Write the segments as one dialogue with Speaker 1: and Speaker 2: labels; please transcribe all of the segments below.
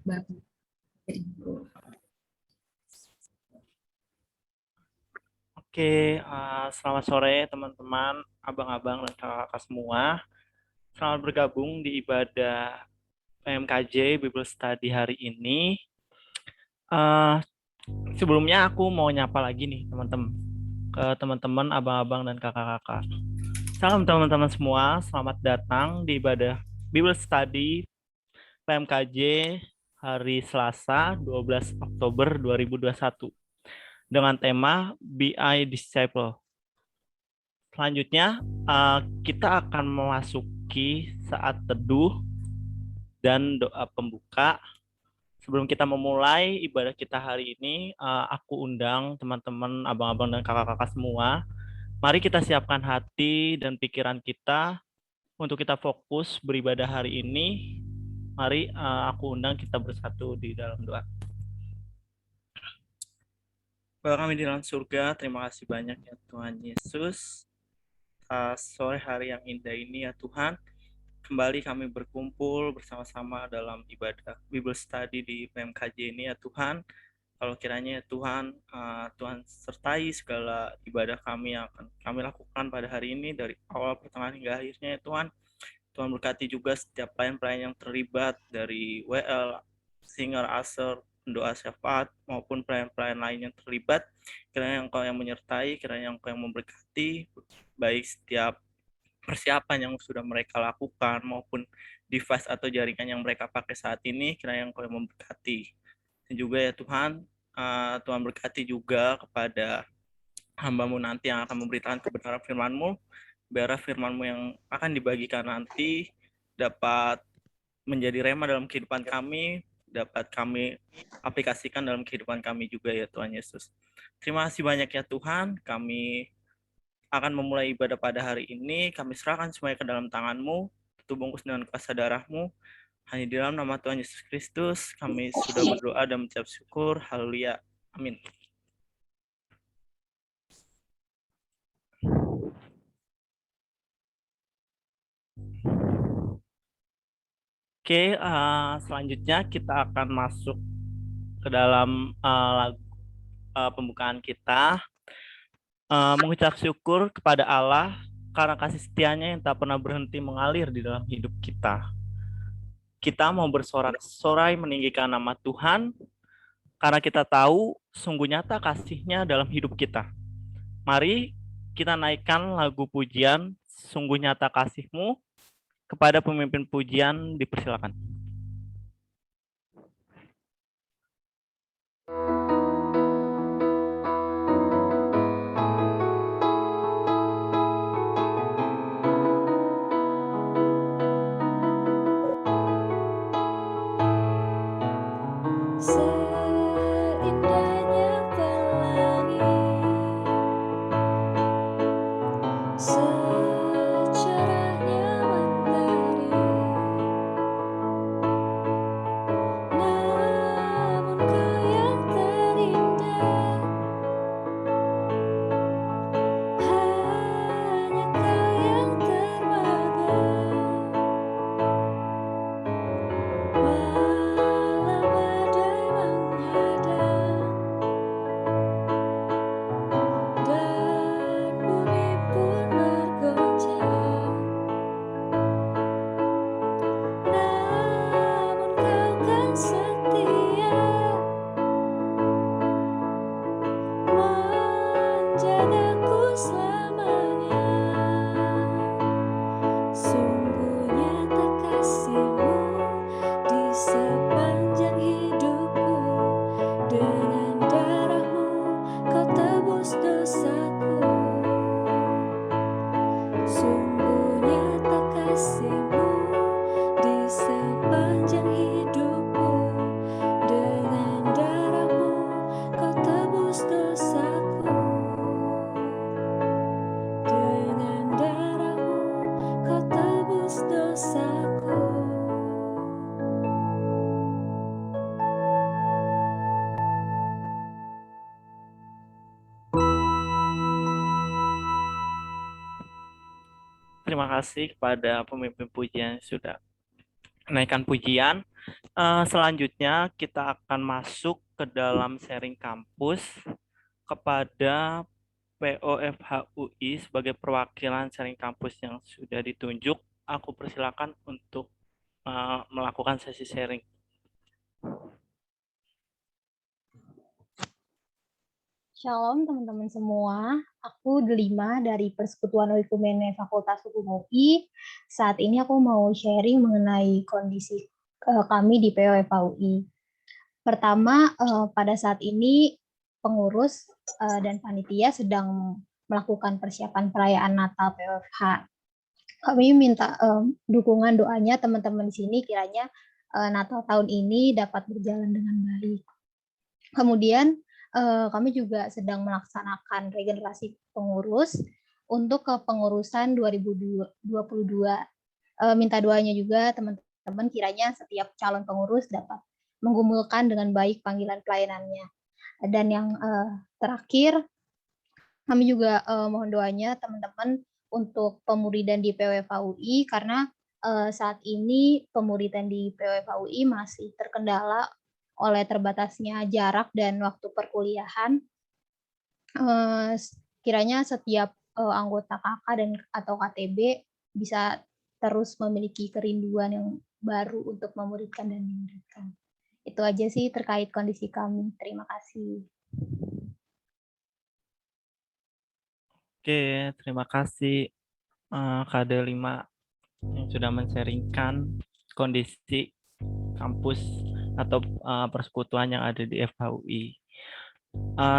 Speaker 1: baru jadi guru.
Speaker 2: Oke, selamat sore teman-teman, abang-abang dan kakak-kakak semua. Selamat bergabung di ibadah PMKJ Bible Study hari ini. Eh, Sebelumnya aku mau nyapa lagi nih teman-teman, ke teman-teman, abang-abang dan kakak-kakak. Salam teman-teman semua, selamat datang di ibadah Bible Study PMKJ hari Selasa 12 Oktober 2021 dengan tema Be I Disciple. Selanjutnya, kita akan memasuki saat teduh dan doa pembuka. Sebelum kita memulai ibadah kita hari ini, aku undang teman-teman, abang-abang dan kakak-kakak semua. Mari kita siapkan hati dan pikiran kita untuk kita fokus beribadah hari ini. Mari aku undang kita bersatu di dalam doa. Bapa kami di dalam surga, terima kasih banyak ya Tuhan Yesus. Sore hari yang indah ini ya Tuhan, kembali kami berkumpul bersama-sama dalam ibadah Bible Study di PMKJ ini ya Tuhan. Kalau kiranya ya Tuhan, Tuhan sertai segala ibadah kami yang akan kami lakukan pada hari ini dari awal pertengahan hingga akhirnya ya Tuhan. Tuhan berkati juga setiap pelayan-pelayan yang terlibat dari WL, singer, usher, pendoa syafaat maupun pelayan-pelayan lain yang terlibat. Kiranya Engkau yang menyertai, kiranya Engkau yang memberkati baik setiap persiapan yang sudah mereka lakukan maupun device atau jaringan yang mereka pakai saat ini, kiranya Engkau yang memberkati. Dan juga ya Tuhan, Tuhan berkati juga kepada hamba-Mu nanti yang akan memberitakan kebenaran firman-Mu, biar firman-Mu yang akan dibagikan nanti dapat menjadi rema dalam kehidupan kami, dapat kami aplikasikan dalam kehidupan kami juga ya Tuhan Yesus. Terima kasih banyak ya Tuhan, kami akan memulai ibadah pada hari ini. Kami serahkan semuanya ke dalam tangan-Mu, bungkus dengan kuasa darah-Mu. Hanya di dalam nama Tuhan Yesus Kristus, kami sudah berdoa dan mengucap syukur. Haleluya. Amin. Oke, selanjutnya kita akan masuk ke dalam lagu pembukaan kita. Mengucap syukur kepada Allah karena kasih setianya yang tak pernah berhenti mengalir di dalam hidup kita. Kita mau bersorak-sorai meninggikan nama Tuhan karena kita tahu sungguh nyata kasih-Nya dalam hidup kita. Mari kita naikkan lagu pujian Sungguh Nyata Kasih-Mu. Kepada pemimpin pujian dipersilakan.
Speaker 3: Seindahnya pelangi, secerahnya mentari, namun Kau yang terindah, hanya Kau yang terbaga. Walau badai menghadang dan bumi pun bergoncang, namun Kau kan setia menjagaku selamanya. Sungguh nyata kasih-Mu di sepanjang hidupku, dengan darah-Mu Kau tebus dosaku. Sungguh nyata kasih-Mu di sepanjang hidupku, dengan darah-Mu Kau tebus dosaku. Dengan darah-Mu Kau tebus dosaku.
Speaker 2: Terima kasih kepada pemimpin pujian yang sudah menaikkan pujian. Selanjutnya kita akan masuk ke dalam sharing kampus kepada POFHUI sebagai perwakilan sharing kampus yang sudah ditunjuk. Aku persilakan untuk melakukan sesi sharing.
Speaker 4: Shalom teman-teman semua, aku Delima dari Persekutuan Oikumene Fakultas Hukum UI. Saat ini aku mau sharing mengenai kondisi kami di POFHUI. Pertama, pada saat ini pengurus dan panitia sedang melakukan persiapan perayaan Natal POFH. Kami minta dukungan doanya teman-teman di sini kiranya Natal tahun ini dapat berjalan dengan baik. Kemudian kami juga sedang melaksanakan regenerasi pengurus untuk kepengurusan 2022. Minta doanya juga teman-teman kiranya setiap calon pengurus dapat menggumulkan dengan baik panggilan pelayanannya. Dan yang terakhir, kami juga mohon doanya teman-teman untuk pemuridan di POFHUI karena saat ini pemuridan di POFHUI masih terkendala oleh terbatasnya jarak dan waktu perkuliahan. Kiranya setiap anggota KK dan atau KTB bisa terus memiliki kerinduan yang baru untuk memuridkan dan memuridkan. Itu aja sih terkait kondisi kami. Terima kasih.
Speaker 2: Oke, terima kasih Kak Delima yang sudah men-sharingkan kondisi kampus atau persekutuan yang ada di FHUI.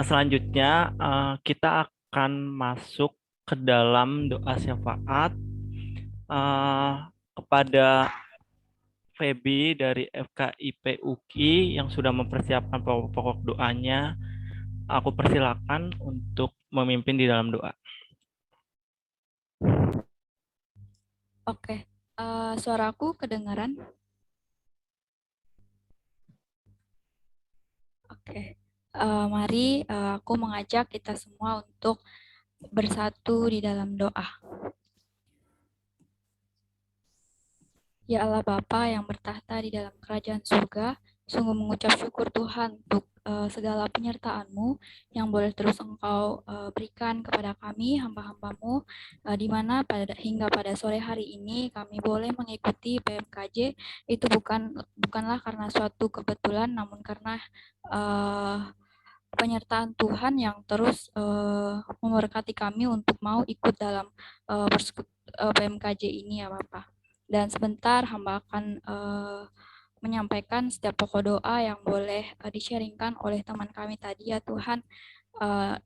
Speaker 2: Selanjutnya kita akan masuk ke dalam doa syafaat kepada Feby dari FKIP UKI yang sudah mempersiapkan pokok-pokok doanya. Aku persilakan untuk memimpin di dalam doa.
Speaker 5: Oke, suaraku kedengaran? Oke, mari aku mengajak kita semua untuk bersatu di dalam doa. Ya Allah Bapa yang bertahta di dalam kerajaan surga, sungguh mengucap syukur Tuhan untuk segala penyertaan-Mu yang boleh terus Engkau berikan kepada kami, hamba-hamba-Mu, di mana hingga pada sore hari ini kami boleh mengikuti PMKJ, itu bukanlah karena suatu kebetulan, namun karena penyertaan Tuhan yang terus memberkati kami untuk mau ikut dalam PMKJ ini ya Bapak. Dan sebentar hamba akan menyampaikan setiap pokok doa yang boleh di-sharingkan oleh teman kami tadi ya Tuhan.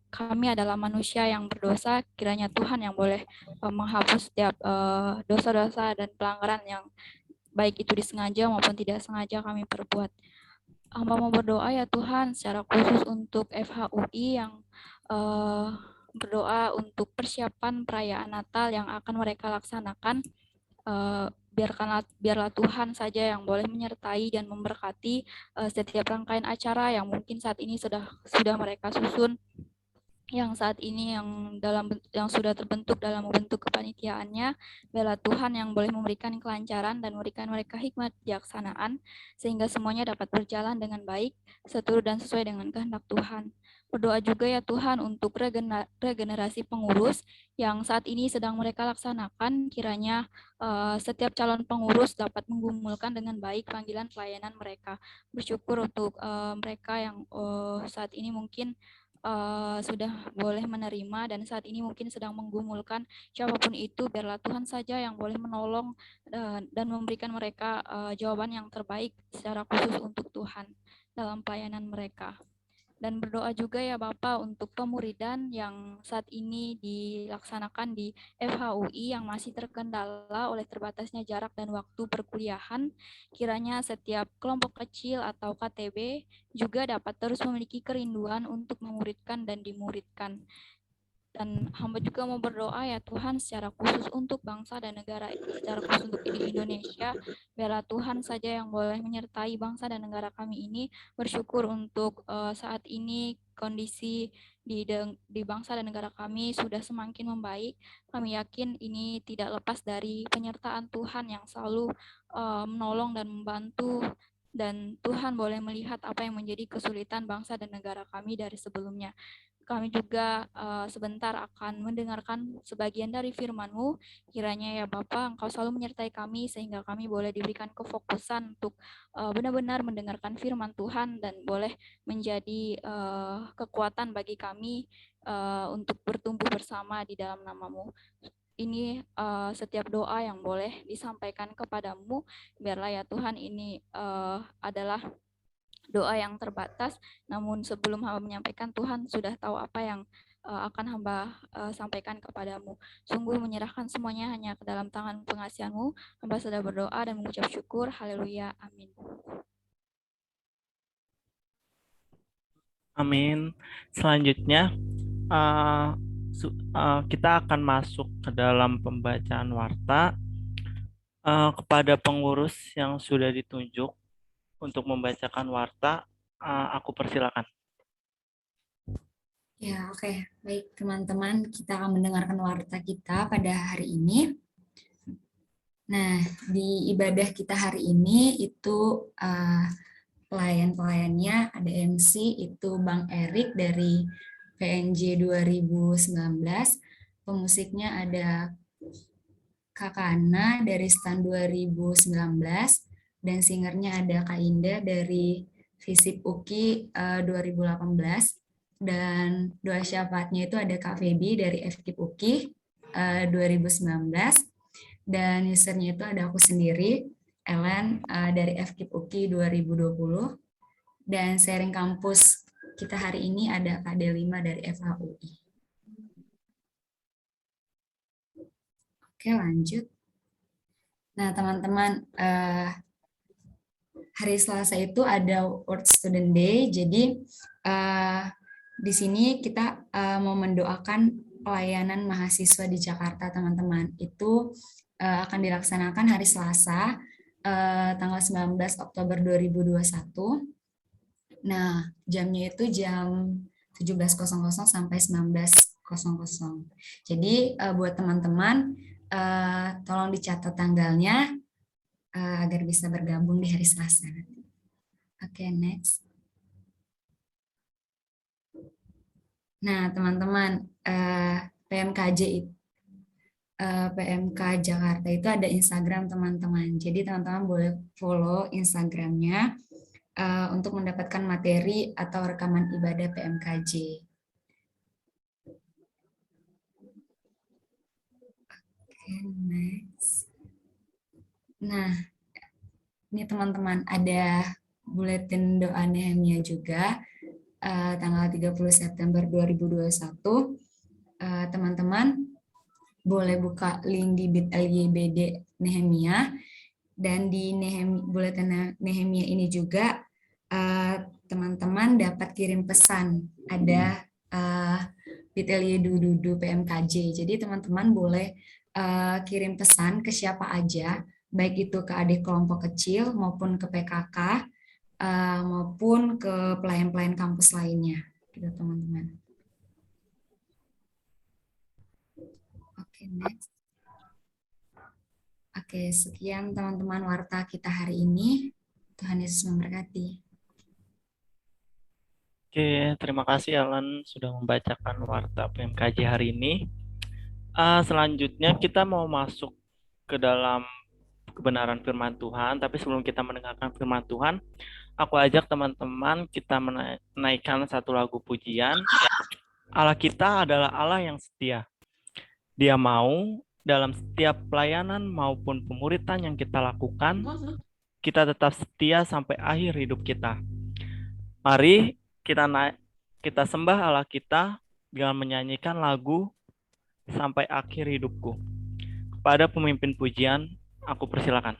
Speaker 5: Kami adalah manusia yang berdosa, kiranya Tuhan yang boleh menghapus setiap dosa-dosa dan pelanggaran yang baik itu disengaja maupun tidak sengaja kami perbuat. Hamba mau berdoa ya Tuhan secara khusus untuk FHUI yang berdoa untuk persiapan perayaan Natal yang akan mereka laksanakan. Biarlah Tuhan saja yang boleh menyertai dan memberkati setiap rangkaian acara yang mungkin saat ini sudah mereka susun, yang saat ini yang sudah terbentuk dalam bentuk kepanitiaannya. Biarlah Tuhan yang boleh memberikan kelancaran dan memberikan mereka hikmat kebijaksanaan sehingga semuanya dapat berjalan dengan baik, seturut dan sesuai dengan kehendak Tuhan. Berdoa juga ya Tuhan untuk regenerasi pengurus yang saat ini sedang mereka laksanakan, kiranya setiap calon pengurus dapat menggumulkan dengan baik panggilan pelayanan mereka. Bersyukur untuk mereka yang saat ini mungkin sudah boleh menerima dan saat ini mungkin sedang menggumulkan. Siapapun itu, biarlah Tuhan saja yang boleh menolong dan memberikan mereka jawaban yang terbaik secara khusus untuk Tuhan dalam pelayanan mereka. Dan berdoa juga ya Bapak untuk pemuridan yang saat ini dilaksanakan di FHUI yang masih terkendala oleh terbatasnya jarak dan waktu perkuliahan. Kiranya setiap kelompok kecil atau KTB juga dapat terus memiliki kerinduan untuk memuridkan dan dimuridkan. Dan hamba juga mau berdoa ya Tuhan secara khusus untuk bangsa dan negara, secara khusus untuk di Indonesia. Biarlah Tuhan saja yang boleh menyertai bangsa dan negara kami ini. Bersyukur untuk saat ini kondisi di bangsa dan negara kami sudah semakin membaik. Kami yakin ini tidak lepas dari penyertaan Tuhan yang selalu menolong dan membantu. Dan Tuhan boleh melihat apa yang menjadi kesulitan bangsa dan negara kami dari sebelumnya. Kami juga sebentar akan mendengarkan sebagian dari firman-Mu. Kiranya ya Bapa, Engkau selalu menyertai kami sehingga kami boleh diberikan kefokusan untuk benar-benar mendengarkan firman Tuhan dan boleh menjadi kekuatan bagi kami untuk bertumbuh bersama di dalam nama-Mu. Ini setiap doa yang boleh disampaikan kepadamu, biarlah ya Tuhan ini adalah doa yang terbatas, namun sebelum hamba menyampaikan, Tuhan sudah tahu apa yang akan hamba sampaikan kepadamu. Sungguh menyerahkan semuanya hanya ke dalam tangan pengasihan-Mu. Hamba sudah berdoa dan mengucap syukur. Haleluya. Amin.
Speaker 2: Amin. Selanjutnya kita akan masuk ke dalam pembacaan warta. Kepada pengurus yang sudah ditunjuk untuk membacakan warta, aku persilakan.
Speaker 1: Ya, oke. Baik, teman-teman, kita akan mendengarkan warta kita pada hari ini. Nah, di ibadah kita hari ini itu pelayan-pelayannya ada MC itu Bang Erik dari PNJ 2019. Pemusiknya ada Kak Kana dari STAN 2019 dan singernya ada Kak Indah dari FISIP UKI 2018 dan doa syafaatnya itu ada Kak Feby dari FKIP UKI 2019 dan usernya itu ada aku sendiri Ellen dari FKIP UKI 2020 dan sharing kampus kita hari ini ada Kak Delima dari FHUI. Oke, lanjut. Nah, teman-teman, hari Selasa itu ada World Student Day, jadi di sini kita mau mendoakan pelayanan mahasiswa di Jakarta, teman-teman. Itu akan dilaksanakan hari Selasa, tanggal 19 Oktober 2021. Nah, jamnya itu jam 17.00 sampai 19.00. Jadi buat teman-teman, tolong dicatat tanggalnya agar bisa bergabung di hari Selasa. Oke, next. Nah, teman-teman, PMK Jakarta itu ada Instagram, teman-teman. Jadi teman-teman boleh follow Instagramnya untuk mendapatkan materi atau rekaman ibadah PMKJ. Oke, next. Nah, ini teman-teman ada buletin doa Nehemia juga tanggal 30 September 2021. Teman-teman boleh buka link di bit.ly BD Nehemia dan di buletin Nehemia ini juga teman-teman dapat kirim pesan, ada bit.ly dudu PMKJ. Jadi teman-teman boleh kirim pesan ke siapa aja, baik itu ke adik kelompok kecil maupun ke PKK maupun ke pelayan-pelayan kampus lainnya, gitu teman-teman. Oke, next. Oke, sekian teman-teman warta kita hari ini. Tuhan Yesus memberkati.
Speaker 2: Oke, terima kasih Alan sudah membacakan warta PMKJ hari ini. Selanjutnya kita mau masuk ke dalam kebenaran firman Tuhan, tapi sebelum kita mendengarkan firman Tuhan, aku ajak teman-teman kita menaikkan satu lagu pujian. Allah kita adalah Allah yang setia. Dia mau dalam setiap pelayanan maupun pemuritan yang kita lakukan, kita tetap setia sampai akhir hidup kita. Mari kita sembah Allah kita dengan menyanyikan lagu Sampai Akhir Hidupku. Kepada pemimpin pujian, aku persilakan.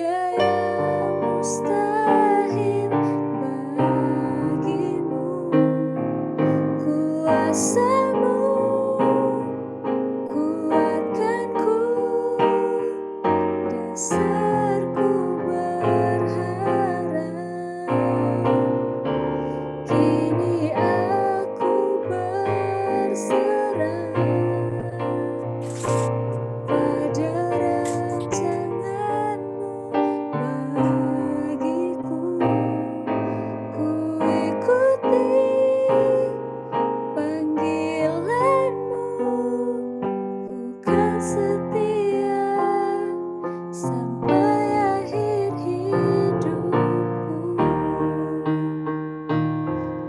Speaker 3: yang mustahil bagimu. Kuasa-Mu kuatkanku, dasarku berharap. Kini aku berserah pada rancangan-Mu bagiku. Ku ikuti panggilan-Mu, ku kan setia sampai akhir hidupku.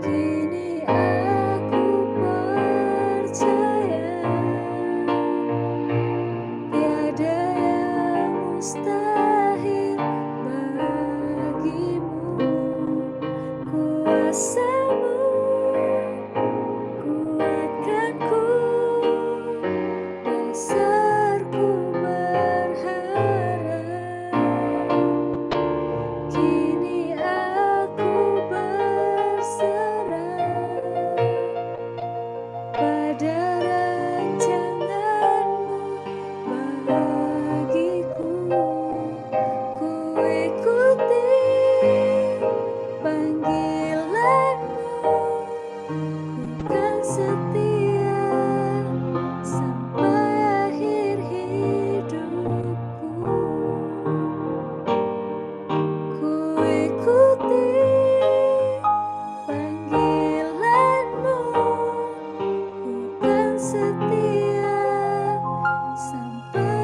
Speaker 3: Kini aku percaya tiada yang mustahil bagimu. Kuasa-Mu kuatkanku, dasarku berharap. Kini aku berserah pada rancangan-Mu bagiku. Ku ikuti panggilan-Mu, ku kan setia sampai akhir hidupku. Ku ikuti panggilan-Mu, ku kan setia sampai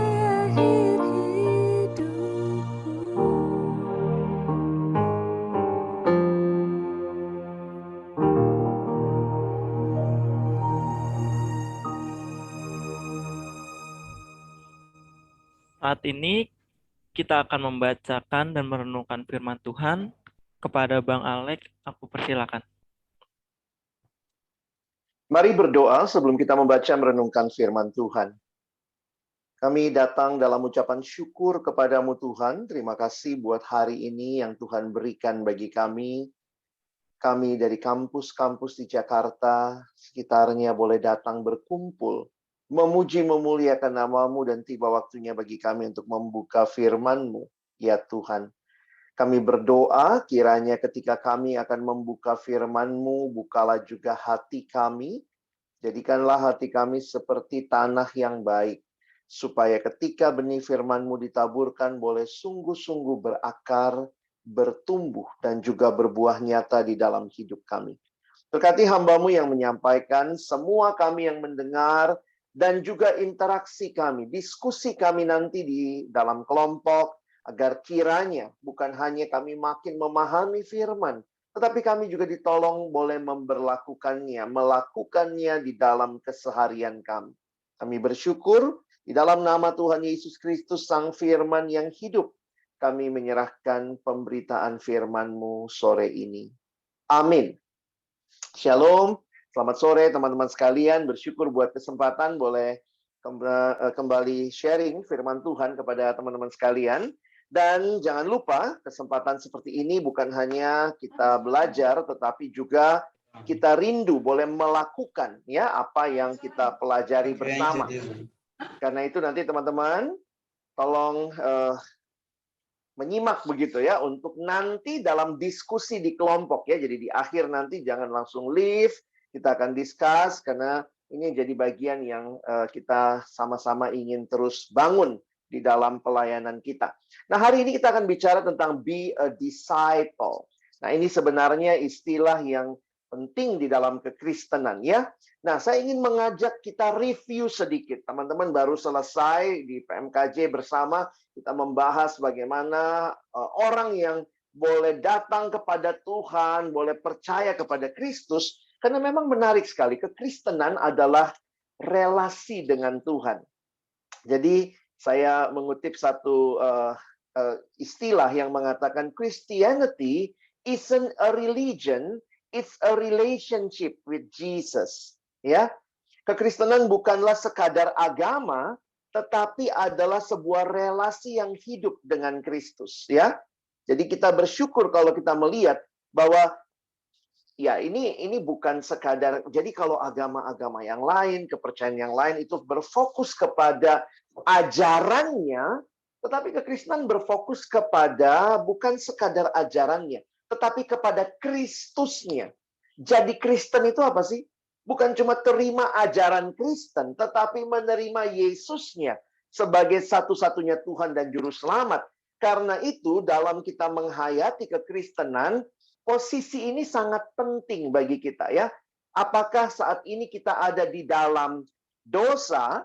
Speaker 3: akhir hidupku.
Speaker 2: Saat ini kita akan membacakan dan merenungkan firman Tuhan. Kepada Bang Alex, aku persilakan.
Speaker 6: Mari berdoa sebelum kita membaca merenungkan firman Tuhan. Kami datang dalam ucapan syukur kepadamu Tuhan. Terima kasih buat hari ini yang Tuhan berikan bagi kami. Kami dari kampus-kampus di Jakarta, sekitarnya boleh datang berkumpul, memuji memuliakan nama-Mu, dan tiba waktunya bagi kami untuk membuka firman-Mu. Ya Tuhan, kami berdoa kiranya ketika kami akan membuka firman-Mu, bukalah juga hati kami. Jadikanlah hati kami seperti tanah yang baik, supaya ketika benih firman-Mu ditaburkan boleh sungguh-sungguh berakar, bertumbuh, dan juga berbuah nyata di dalam hidup kami. Berkati hamba-Mu yang menyampaikan, semua kami yang mendengar, dan juga interaksi kami, diskusi kami nanti di dalam kelompok, agar kiranya bukan hanya kami makin memahami firman, tetapi kami juga ditolong boleh melakukannya di dalam keseharian kami. Kami bersyukur di dalam nama Tuhan Yesus Kristus, Sang Firman yang hidup, kami menyerahkan pemberitaan firman-Mu sore ini. Amin. Shalom. Selamat sore teman-teman sekalian. Bersyukur buat kesempatan boleh kembali sharing firman Tuhan kepada teman-teman sekalian. Dan jangan lupa, kesempatan seperti ini bukan hanya kita belajar, tetapi juga kita rindu boleh melakukan ya apa yang kita pelajari bersama. Karena itu nanti teman-teman tolong menyimak begitu ya, untuk nanti dalam diskusi di kelompok ya. Jadi di akhir nanti jangan langsung leave, kita akan discuss, karena ini jadi bagian yang kita sama-sama ingin terus bangun di dalam pelayanan kita. Nah, hari ini kita akan bicara tentang be a disciple. Nah, ini sebenarnya istilah yang penting di dalam kekristenan ya. Nah, saya ingin mengajak kita review sedikit. Teman-teman baru selesai di PMKJ bersama, kita membahas bagaimana orang yang boleh datang kepada Tuhan, boleh percaya kepada Kristus, karena memang menarik sekali. Kekristenan adalah relasi dengan Tuhan. Jadi, saya mengutip satu istilah yang mengatakan Christianity isn't a religion, it's a relationship with Jesus. Ya, kekristenan bukanlah sekadar agama, tetapi adalah sebuah relasi yang hidup dengan Kristus, ya. Jadi kita bersyukur kalau kita melihat bahwa ya ini bukan sekadar, jadi kalau agama-agama yang lain, kepercayaan yang lain itu berfokus kepada ajarannya, tetapi kekristenan berfokus kepada bukan sekadar ajarannya, tetapi kepada Kristusnya. Jadi Kristen itu apa sih? Bukan cuma terima ajaran Kristen, tetapi menerima Yesusnya sebagai satu-satunya Tuhan dan Juru Selamat. Karena itu, dalam kita menghayati kekristenan, posisi ini sangat penting bagi kita, ya. Apakah saat ini kita ada di dalam dosa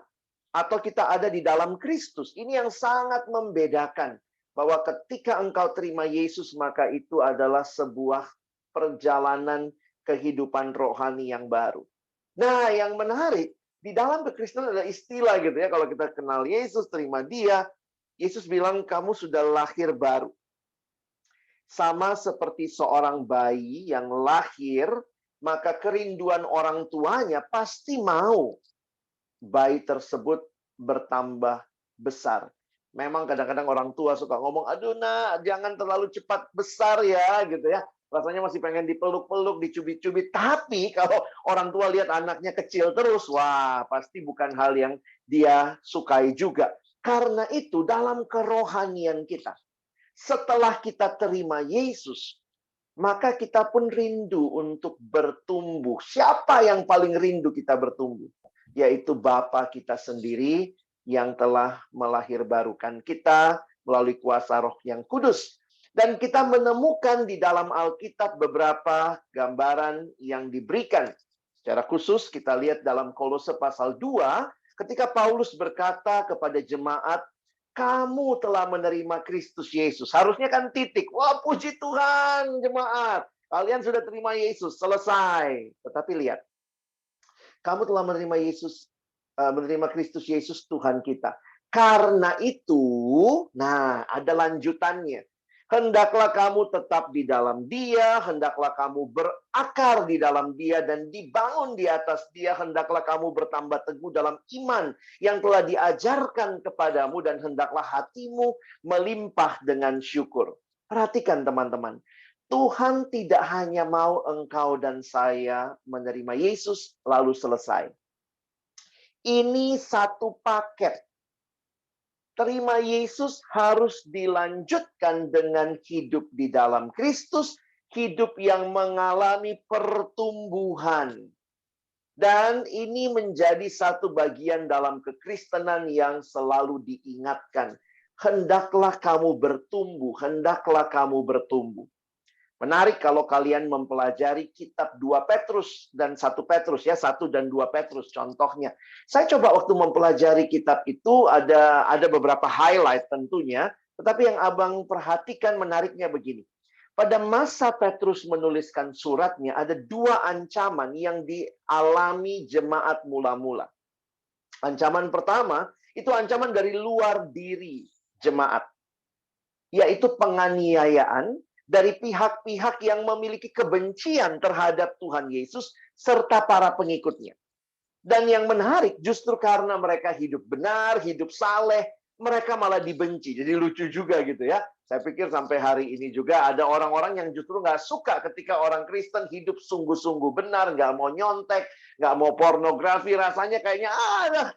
Speaker 6: atau kita ada di dalam Kristus? Ini yang sangat membedakan. Bahwa ketika engkau terima Yesus, maka itu adalah sebuah perjalanan kehidupan rohani yang baru. Nah, yang menarik, di dalam kekristenan ada istilah gitu ya, kalau kita kenal Yesus, terima Dia, Yesus bilang kamu sudah lahir baru. Sama seperti seorang bayi yang lahir, maka kerinduan orang tuanya pasti mau bayi tersebut bertambah besar. Memang kadang-kadang orang tua suka ngomong, aduh nak, jangan terlalu cepat besar ya, gitu ya. Rasanya masih pengen dipeluk-peluk, dicubit-cubit. Tapi kalau orang tua lihat anaknya kecil terus, wah pasti bukan hal yang dia sukai juga. Karena itu dalam kerohanian kita, setelah kita terima Yesus, maka kita pun rindu untuk bertumbuh. Siapa yang paling rindu kita bertumbuh? Yaitu Bapa kita sendiri yang telah melahirbarukan kita melalui kuasa Roh yang Kudus. Dan kita menemukan di dalam Alkitab beberapa gambaran yang diberikan. Secara khusus kita lihat dalam Kolose pasal 2, ketika Paulus berkata kepada jemaat, kamu telah menerima Kristus Yesus. Harusnya kan titik. Wah, puji Tuhan jemaat. Kalian sudah terima Yesus, selesai. Tetapi lihat, kamu telah menerima Yesus, menerima Kristus Yesus Tuhan kita. Karena itu, nah ada lanjutannya. Hendaklah kamu tetap di dalam Dia, hendaklah kamu berakar di dalam Dia dan dibangun di atas Dia, hendaklah kamu bertambah teguh dalam iman yang telah diajarkan kepadamu dan hendaklah hatimu melimpah dengan syukur. Perhatikan teman-teman, Tuhan tidak hanya mau engkau dan saya menerima Yesus lalu selesai. Ini satu paket. Terima Yesus harus dilanjutkan dengan hidup di dalam Kristus, hidup yang mengalami pertumbuhan. Dan ini menjadi satu bagian dalam kekristenan yang selalu diingatkan. Hendaklah kamu bertumbuh, hendaklah kamu bertumbuh. Menarik kalau kalian mempelajari kitab 2 Petrus dan 1 Petrus ya, 1 dan 2 Petrus contohnya. Saya coba waktu mempelajari kitab itu ada beberapa highlight tentunya, tetapi yang Abang perhatikan menariknya begini. Pada masa Petrus menuliskan suratnya ada 2 ancaman yang dialami jemaat mula-mula. Ancaman pertama itu ancaman dari luar diri jemaat, yaitu penganiayaan dari pihak-pihak yang memiliki kebencian terhadap Tuhan Yesus serta para pengikutnya. Dan yang menarik, justru karena mereka hidup benar, hidup saleh, mereka malah dibenci. Jadi lucu juga gitu ya. Saya pikir sampai hari ini juga ada orang-orang yang justru nggak suka ketika orang Kristen hidup sungguh-sungguh benar, nggak mau nyontek, nggak mau pornografi, rasanya kayaknya,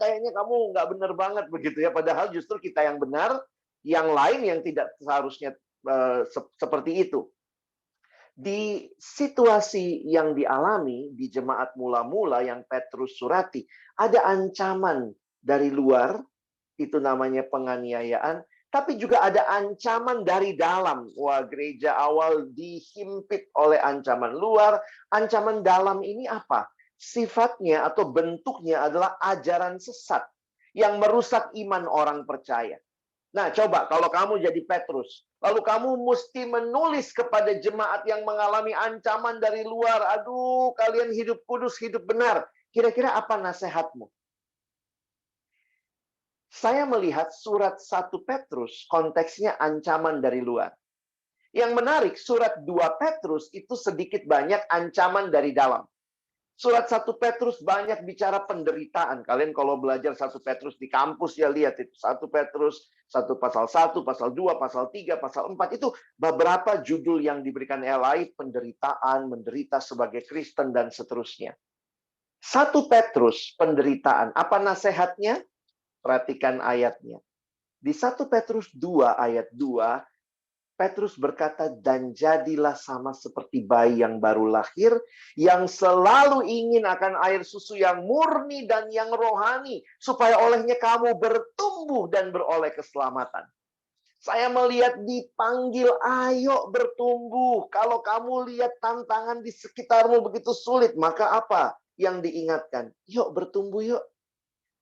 Speaker 6: kayaknya kamu nggak benar banget begitu ya. Padahal justru kita yang benar, yang lain yang tidak seharusnya seperti itu. Di situasi yang dialami di jemaat mula-mula yang Petrus surati, ada ancaman dari luar, itu namanya penganiayaan, tapi juga ada ancaman dari dalam. Wah, gereja awal dihimpit oleh ancaman luar. Ancaman dalam ini apa? Sifatnya atau bentuknya adalah ajaran sesat yang merusak iman orang percaya. Nah, coba kalau kamu jadi Petrus, lalu kamu mesti menulis kepada jemaat yang mengalami ancaman dari luar, aduh, kalian hidup kudus, hidup benar. Kira-kira apa nasihatmu? Saya melihat surat 1 Petrus konteksnya ancaman dari luar. Yang menarik, surat 2 Petrus itu sedikit banyak ancaman dari dalam. Surat 1 Petrus banyak bicara penderitaan. Kalian kalau belajar 1 Petrus di kampus ya lihat itu. 1 Petrus, 1 pasal 1, pasal 2, pasal 3, pasal 4. Itu beberapa judul yang diberikan Eli, penderitaan, menderita sebagai Kristen, dan seterusnya. 1 Petrus, penderitaan. Apa nasihatnya? Perhatikan ayatnya. Di 1 Petrus 2 ayat 2, Petrus berkata, dan jadilah sama seperti bayi yang baru lahir, yang selalu ingin akan air susu yang murni dan yang rohani, supaya olehnya kamu bertumbuh dan beroleh keselamatan. Saya melihat dipanggil, ayo bertumbuh. Kalau kamu lihat tantangan di sekitarmu begitu sulit, maka apa yang diingatkan? Yuk bertumbuh yuk.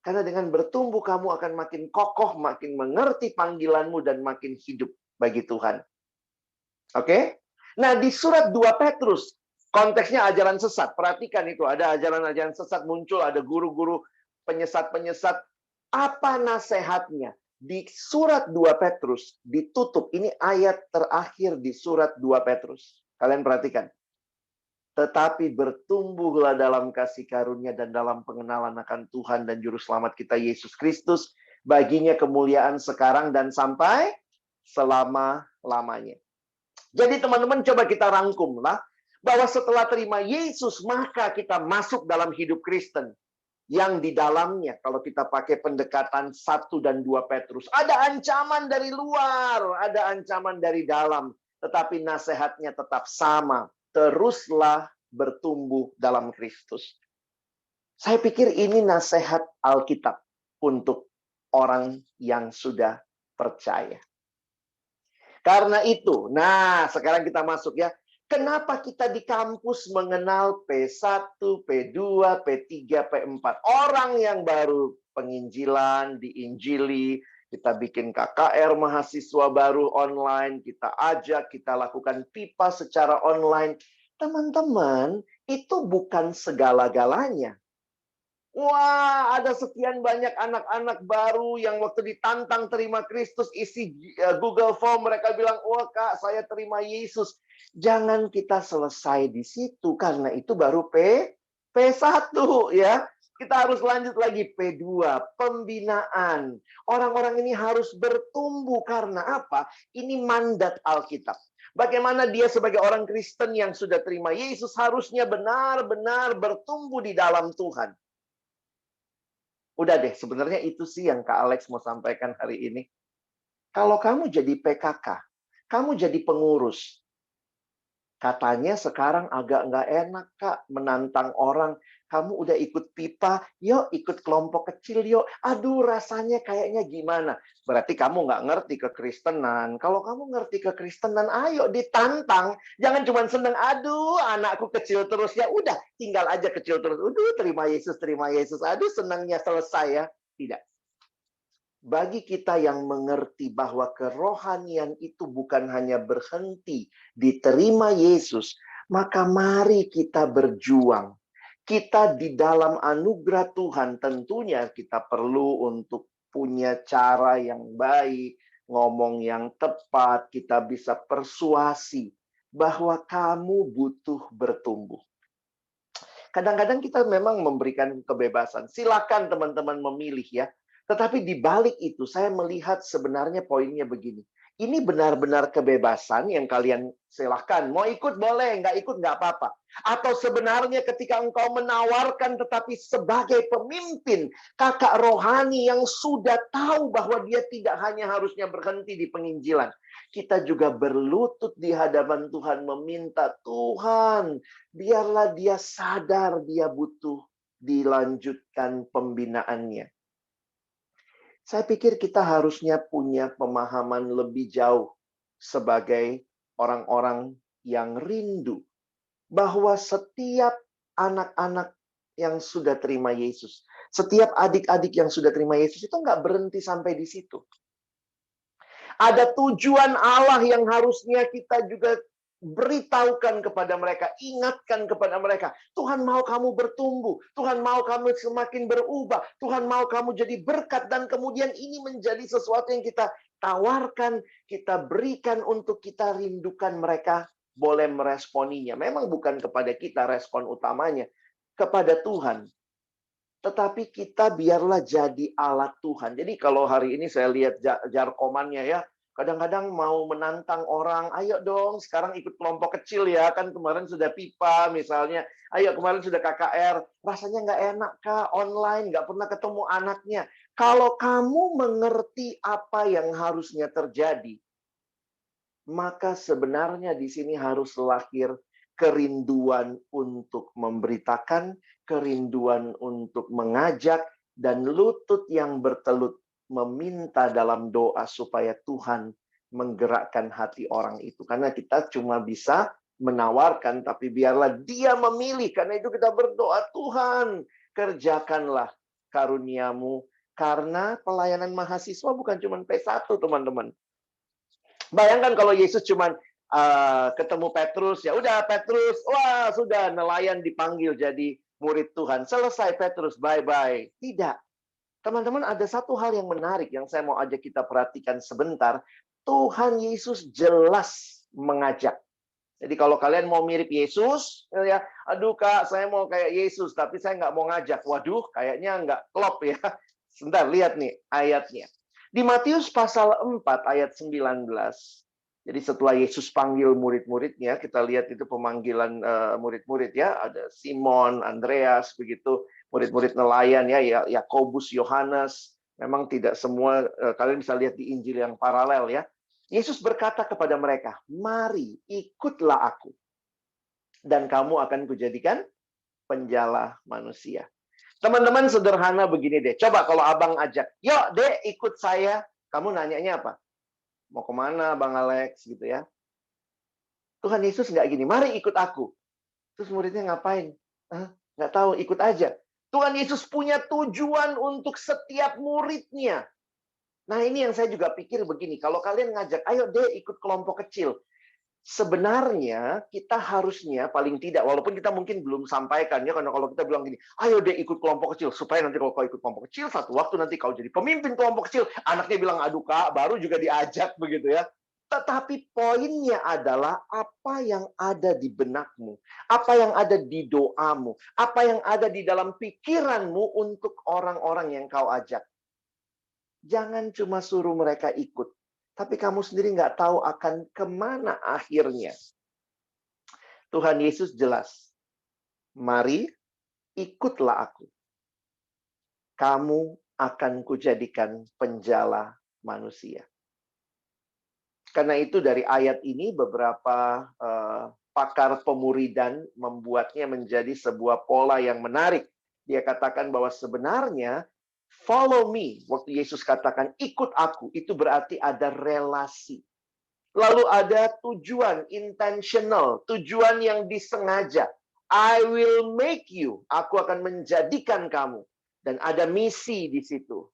Speaker 6: Karena dengan bertumbuh kamu akan makin kokoh, makin mengerti panggilanmu, dan makin hidup bagi Tuhan. Oke? Nah, di surat 2 Petrus, konteksnya ajaran sesat. Perhatikan itu, ada ajaran-ajaran sesat muncul, ada guru-guru penyesat-penyesat. Apa nasihatnya? Di surat 2 Petrus ditutup, ini ayat terakhir di surat 2 Petrus. Kalian perhatikan. Tetapi bertumbuhlah dalam kasih karunia dan dalam pengenalan akan Tuhan dan Juru Selamat kita Yesus Kristus. Baginya kemuliaan sekarang dan sampai selama-lamanya. Jadi teman-teman coba kita rangkumlah bahwa setelah terima Yesus maka kita masuk dalam hidup Kristen. Yang di dalamnya kalau kita pakai pendekatan 1 dan 2 Petrus. Ada ancaman dari luar, ada ancaman dari dalam. Tetapi nasihatnya tetap sama. Teruslah bertumbuh dalam Kristus. Saya pikir ini nasihat Alkitab untuk orang yang sudah percaya. Karena itu, nah sekarang kita masuk ya. Kenapa kita di kampus mengenal P1, P2, P3, P4? Orang yang baru penginjilan, diinjili, kita bikin KKR mahasiswa baru online, kita ajak, kita lakukan pipa secara online. Teman-teman, itu bukan segala-galanya. Wah, ada sekian banyak anak-anak baru yang waktu ditantang terima Kristus, isi Google Form, mereka bilang, wah Kak, saya terima Yesus. Jangan kita selesai di situ, karena itu baru P1 ya. Kita harus lanjut lagi P2, pembinaan. Orang-orang ini harus bertumbuh, karena apa? Ini mandat Alkitab. Bagaimana dia sebagai orang Kristen yang sudah terima Yesus harusnya benar-benar bertumbuh di dalam Tuhan. Udah deh, sebenarnya itu sih yang Kak Alex mau sampaikan hari ini. Kalau kamu jadi PKK, kamu jadi pengurus. Katanya sekarang agak nggak enak, Kak, menantang orang. Kamu udah ikut pipa, yuk ikut kelompok kecil, yuk. Aduh, rasanya kayaknya gimana? Berarti kamu nggak ngerti kekristenan. Kalau kamu ngerti kekristenan, ayo ditantang. Jangan cuma seneng, aduh, anakku kecil terus. Ya udah, tinggal aja kecil terus. Udah, terima Yesus, terima Yesus. Aduh, senangnya selesai ya. Tidak. Bagi kita yang mengerti bahwa kerohanian itu bukan hanya berhenti diterima Yesus, maka mari kita berjuang. Kita di dalam anugerah Tuhan tentunya kita perlu untuk punya cara yang baik, ngomong yang tepat, kita bisa persuasi bahwa kamu butuh bertumbuh. Kadang-kadang kita memang memberikan kebebasan. Silakan teman-teman memilih ya. Tetapi di balik itu saya melihat sebenarnya poinnya begini. Ini benar-benar kebebasan yang kalian silahkan. Mau ikut boleh, nggak ikut nggak apa-apa. Atau sebenarnya ketika engkau menawarkan tetapi sebagai pemimpin, kakak rohani yang sudah tahu bahwa dia tidak hanya harusnya berhenti di penginjilan. Kita juga berlutut di hadapan Tuhan meminta, Tuhan, biarlah dia sadar dia butuh dilanjutkan pembinaannya. Saya pikir kita harusnya punya pemahaman lebih jauh sebagai orang-orang yang rindu bahwa setiap anak-anak yang sudah terima Yesus, setiap adik-adik yang sudah terima Yesus itu nggak berhenti sampai di situ. Ada tujuan Allah yang harusnya kita juga beritahukan kepada mereka, ingatkan kepada mereka. Tuhan mau kamu bertumbuh, Tuhan mau kamu semakin berubah, Tuhan mau kamu jadi berkat, dan kemudian ini menjadi sesuatu yang kita tawarkan, kita berikan untuk kita rindukan mereka boleh meresponinya. Memang bukan kepada kita respon utamanya, kepada Tuhan. Tetapi kita biarlah jadi alat Tuhan. Jadi kalau hari ini saya lihat jarkomannya ya, kadang-kadang mau menantang orang, ayo dong sekarang ikut kelompok kecil ya, kan kemarin sudah pipa misalnya, ayo kemarin sudah KKR, rasanya nggak enak kah, online, nggak pernah ketemu anaknya. Kalau kamu mengerti apa yang harusnya terjadi, maka sebenarnya di sini harus lahir kerinduan untuk memberitakan, kerinduan untuk mengajak, dan lutut yang bertelut meminta dalam doa supaya Tuhan menggerakkan hati orang itu. Karena kita cuma bisa menawarkan, tapi biarlah Dia memilih. Karena itu kita berdoa, Tuhan, kerjakanlah karuniamu. Karena pelayanan mahasiswa bukan cuma P1, teman-teman. Bayangkan kalau Yesus cuma ketemu Petrus, ya udah Petrus, wah sudah nelayan dipanggil jadi murid Tuhan. Selesai Petrus, bye-bye. Tidak. Teman-teman, ada satu hal yang menarik yang saya mau ajak kita perhatikan sebentar. Tuhan Yesus jelas mengajak. Jadi kalau kalian mau mirip Yesus, ya, aduh Kak, saya mau kayak Yesus, tapi saya nggak mau ngajak. Waduh, kayaknya nggak klop ya. Sebentar, lihat nih ayatnya. Di Matius pasal 4 ayat 19. Jadi setelah Yesus panggil murid-muridnya, kita lihat itu pemanggilan murid-murid ya, ada Simon, Andreas, begitu, murid-murid nelayan ya, Yakobus, Yohanes. Memang tidak semua, kalian bisa lihat di Injil yang paralel ya. Yesus berkata kepada mereka, mari ikutlah aku, dan kamu akan kujadikan penjala manusia. Teman-teman sederhana begini deh. Coba kalau abang ajak, yuk dek ikut saya. Kamu nanyanya apa? Mau kemana Bang Alex gitu ya. Tuhan Yesus nggak gini, mari ikut aku. Terus muridnya ngapain? Nggak tahu, ikut aja. Tuhan Yesus punya tujuan untuk setiap muridnya. Nah ini yang saya juga pikir begini, kalau kalian ngajak, ayo deh ikut kelompok kecil. Sebenarnya kita harusnya paling tidak, walaupun kita mungkin belum sampaikan ya, karena kalau kita bilang gini, ayo deh ikut kelompok kecil, supaya nanti kalau kau ikut kelompok kecil, satu waktu nanti kau jadi pemimpin kelompok kecil, anaknya bilang, aduh Kak, baru juga diajak begitu ya. Tetapi poinnya adalah apa yang ada di benakmu, apa yang ada di doamu, apa yang ada di dalam pikiranmu untuk orang-orang yang kau ajak. Jangan cuma suruh mereka ikut, tapi kamu sendiri nggak tahu akan kemana akhirnya. Tuhan Yesus jelas. Mari, ikutlah aku. Kamu akan kujadikan penjala manusia. Karena itu dari ayat ini beberapa pakar pemuridan membuatnya menjadi sebuah pola yang menarik. Dia katakan bahwa sebenarnya follow me, waktu Yesus katakan ikut aku, itu berarti ada relasi. Lalu ada tujuan intentional, tujuan yang disengaja. I will make you, aku akan menjadikan kamu. Dan ada misi di situ,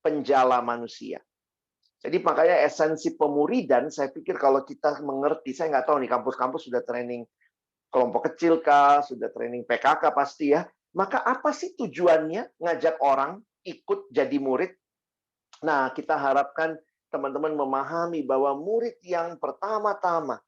Speaker 6: penjala manusia. Jadi makanya esensi pemuridan, saya pikir kalau kita mengerti, saya nggak tahu nih kampus-kampus sudah training kelompok kecil kah, sudah training PKK pasti ya. Maka apa sih tujuannya ngajak orang ikut jadi murid? Nah, kita harapkan teman-teman memahami bahwa murid yang pertama-tama,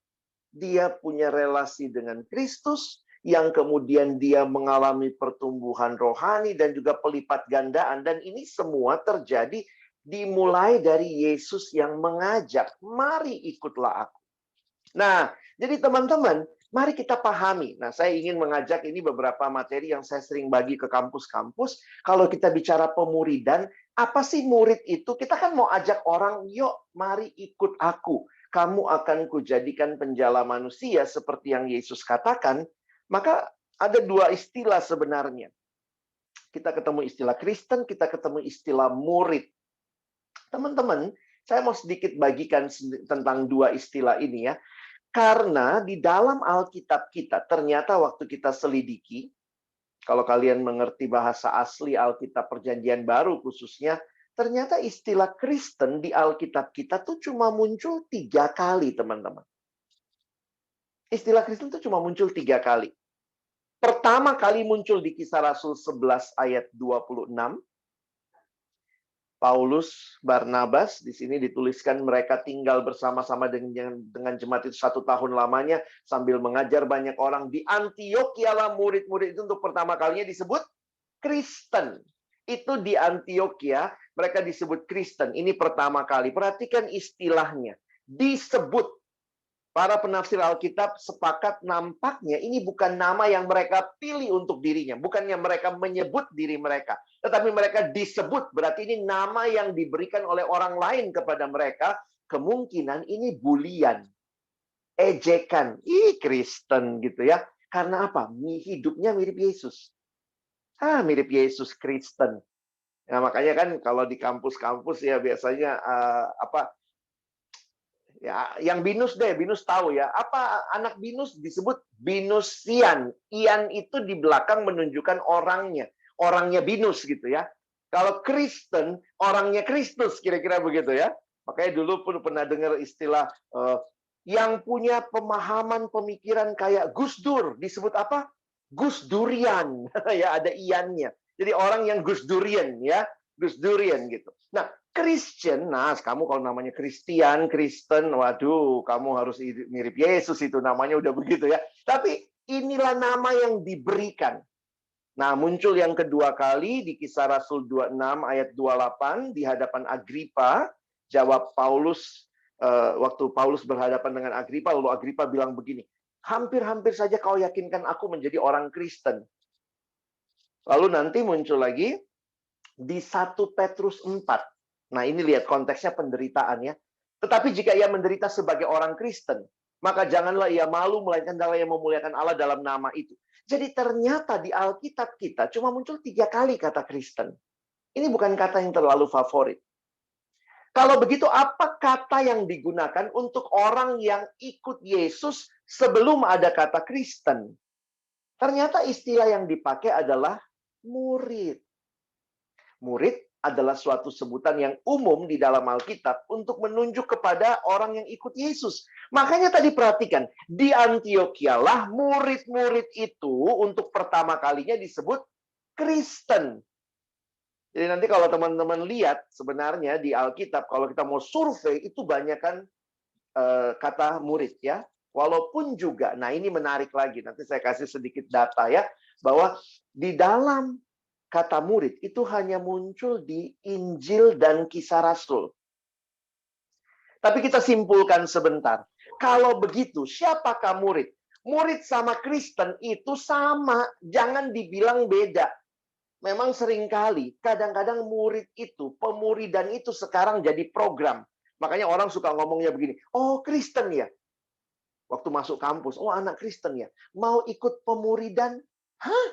Speaker 6: dia punya relasi dengan Kristus, yang kemudian dia mengalami pertumbuhan rohani dan juga pelipat gandaan. Dan ini semua terjadi dimulai dari Yesus yang mengajak, mari ikutlah aku. Nah, jadi teman-teman, mari kita pahami. Nah, saya ingin mengajak ini beberapa materi yang saya sering bagi ke kampus-kampus. Kalau kita bicara pemuridan, apa sih murid itu? Kita kan mau ajak orang, yuk mari ikut aku. Kamu akan kujadikan penjala manusia seperti yang Yesus katakan. Maka ada dua istilah sebenarnya. Kita ketemu istilah Kristen, kita ketemu istilah murid. Teman-teman, saya mau sedikit bagikan tentang dua istilah ini ya. Karena di dalam Alkitab kita, ternyata waktu kita selidiki, kalau kalian mengerti bahasa asli Alkitab Perjanjian Baru khususnya, ternyata istilah Kristen di Alkitab kita tuh cuma muncul 3 kali, teman-teman. Istilah Kristen tuh cuma muncul 3 kali. Pertama kali muncul di Kisah Rasul 11 ayat 26. Paulus, Barnabas, di sini dituliskan mereka tinggal bersama-sama dengan jemaat itu 1 tahun lamanya sambil mengajar banyak orang. Di Antiokhia lah murid-murid itu untuk pertama kalinya disebut Kristen. Itu di Antiokhia mereka disebut Kristen. Ini pertama kali. Perhatikan istilahnya. Disebut. Para penafsir Alkitab sepakat nampaknya ini bukan nama yang mereka pilih untuk dirinya. Bukannya mereka menyebut diri mereka. Tetapi mereka disebut. Berarti ini nama yang diberikan oleh orang lain kepada mereka. Kemungkinan ini bulian. Ejekan. Ih, Kristen gitu ya. Karena apa? Hidupnya mirip Yesus. Mirip Yesus, Kristen. Nah, makanya kan kalau di kampus-kampus ya biasanya ya, yang binus deh, binus tahu ya. Apa anak binus disebut binusian. Ian itu di belakang menunjukkan orangnya. Orangnya binus gitu ya. Kalau Kristen, orangnya Kristus, kira-kira begitu ya. Makanya dulu pun pernah dengar istilah yang punya pemahaman pemikiran kayak Gus Dur. Disebut apa? Gus Durian. Ya, ada iannya. Jadi orang yang Gus Durian ya. Gus Durian gitu. Nah, Christian, nah kamu kalau namanya Kristen, waduh, kamu harus mirip Yesus itu namanya udah begitu ya. Tapi inilah nama yang diberikan. Nah, muncul yang kedua kali di Kisah Rasul 26 ayat 28 di hadapan Agripa. Jawab Paulus, waktu Paulus berhadapan dengan Agripa, lalu Agripa bilang begini, hampir-hampir saja kau yakinkan aku menjadi orang Kristen. Lalu nanti muncul lagi di 1 Petrus 4. Nah, ini lihat konteksnya penderitaan ya. Tetapi jika ia menderita sebagai orang Kristen, maka janganlah ia malu, melainkan adalah yang memuliakan Allah dalam nama itu. Jadi ternyata di Alkitab kita cuma muncul 3 kali kata Kristen. Ini bukan kata yang terlalu favorit. Kalau begitu, apa kata yang digunakan untuk orang yang ikut Yesus sebelum ada kata Kristen? Ternyata istilah yang dipakai adalah murid. Murid adalah suatu sebutan yang umum di dalam Alkitab untuk menunjuk kepada orang yang ikut Yesus. Makanya tadi perhatikan, di Antiokhia lah murid-murid itu untuk pertama kalinya disebut Kristen. Jadi nanti kalau teman-teman lihat sebenarnya di Alkitab, kalau kita mau survei itu banyak kan kata murid ya. Walaupun juga, nah ini menarik lagi, nanti saya kasih sedikit data ya, bahwa di dalam kata murid itu hanya muncul di Injil dan Kisah Rasul. Tapi kita simpulkan sebentar. Kalau begitu, siapakah murid? Murid sama Kristen itu sama, jangan dibilang beda. Memang seringkali, kadang-kadang murid itu, pemuridan itu sekarang jadi program. Makanya orang suka ngomongnya begini, oh Kristen ya. Waktu masuk kampus, oh anak Kristen ya. Mau ikut pemuridan? Hah?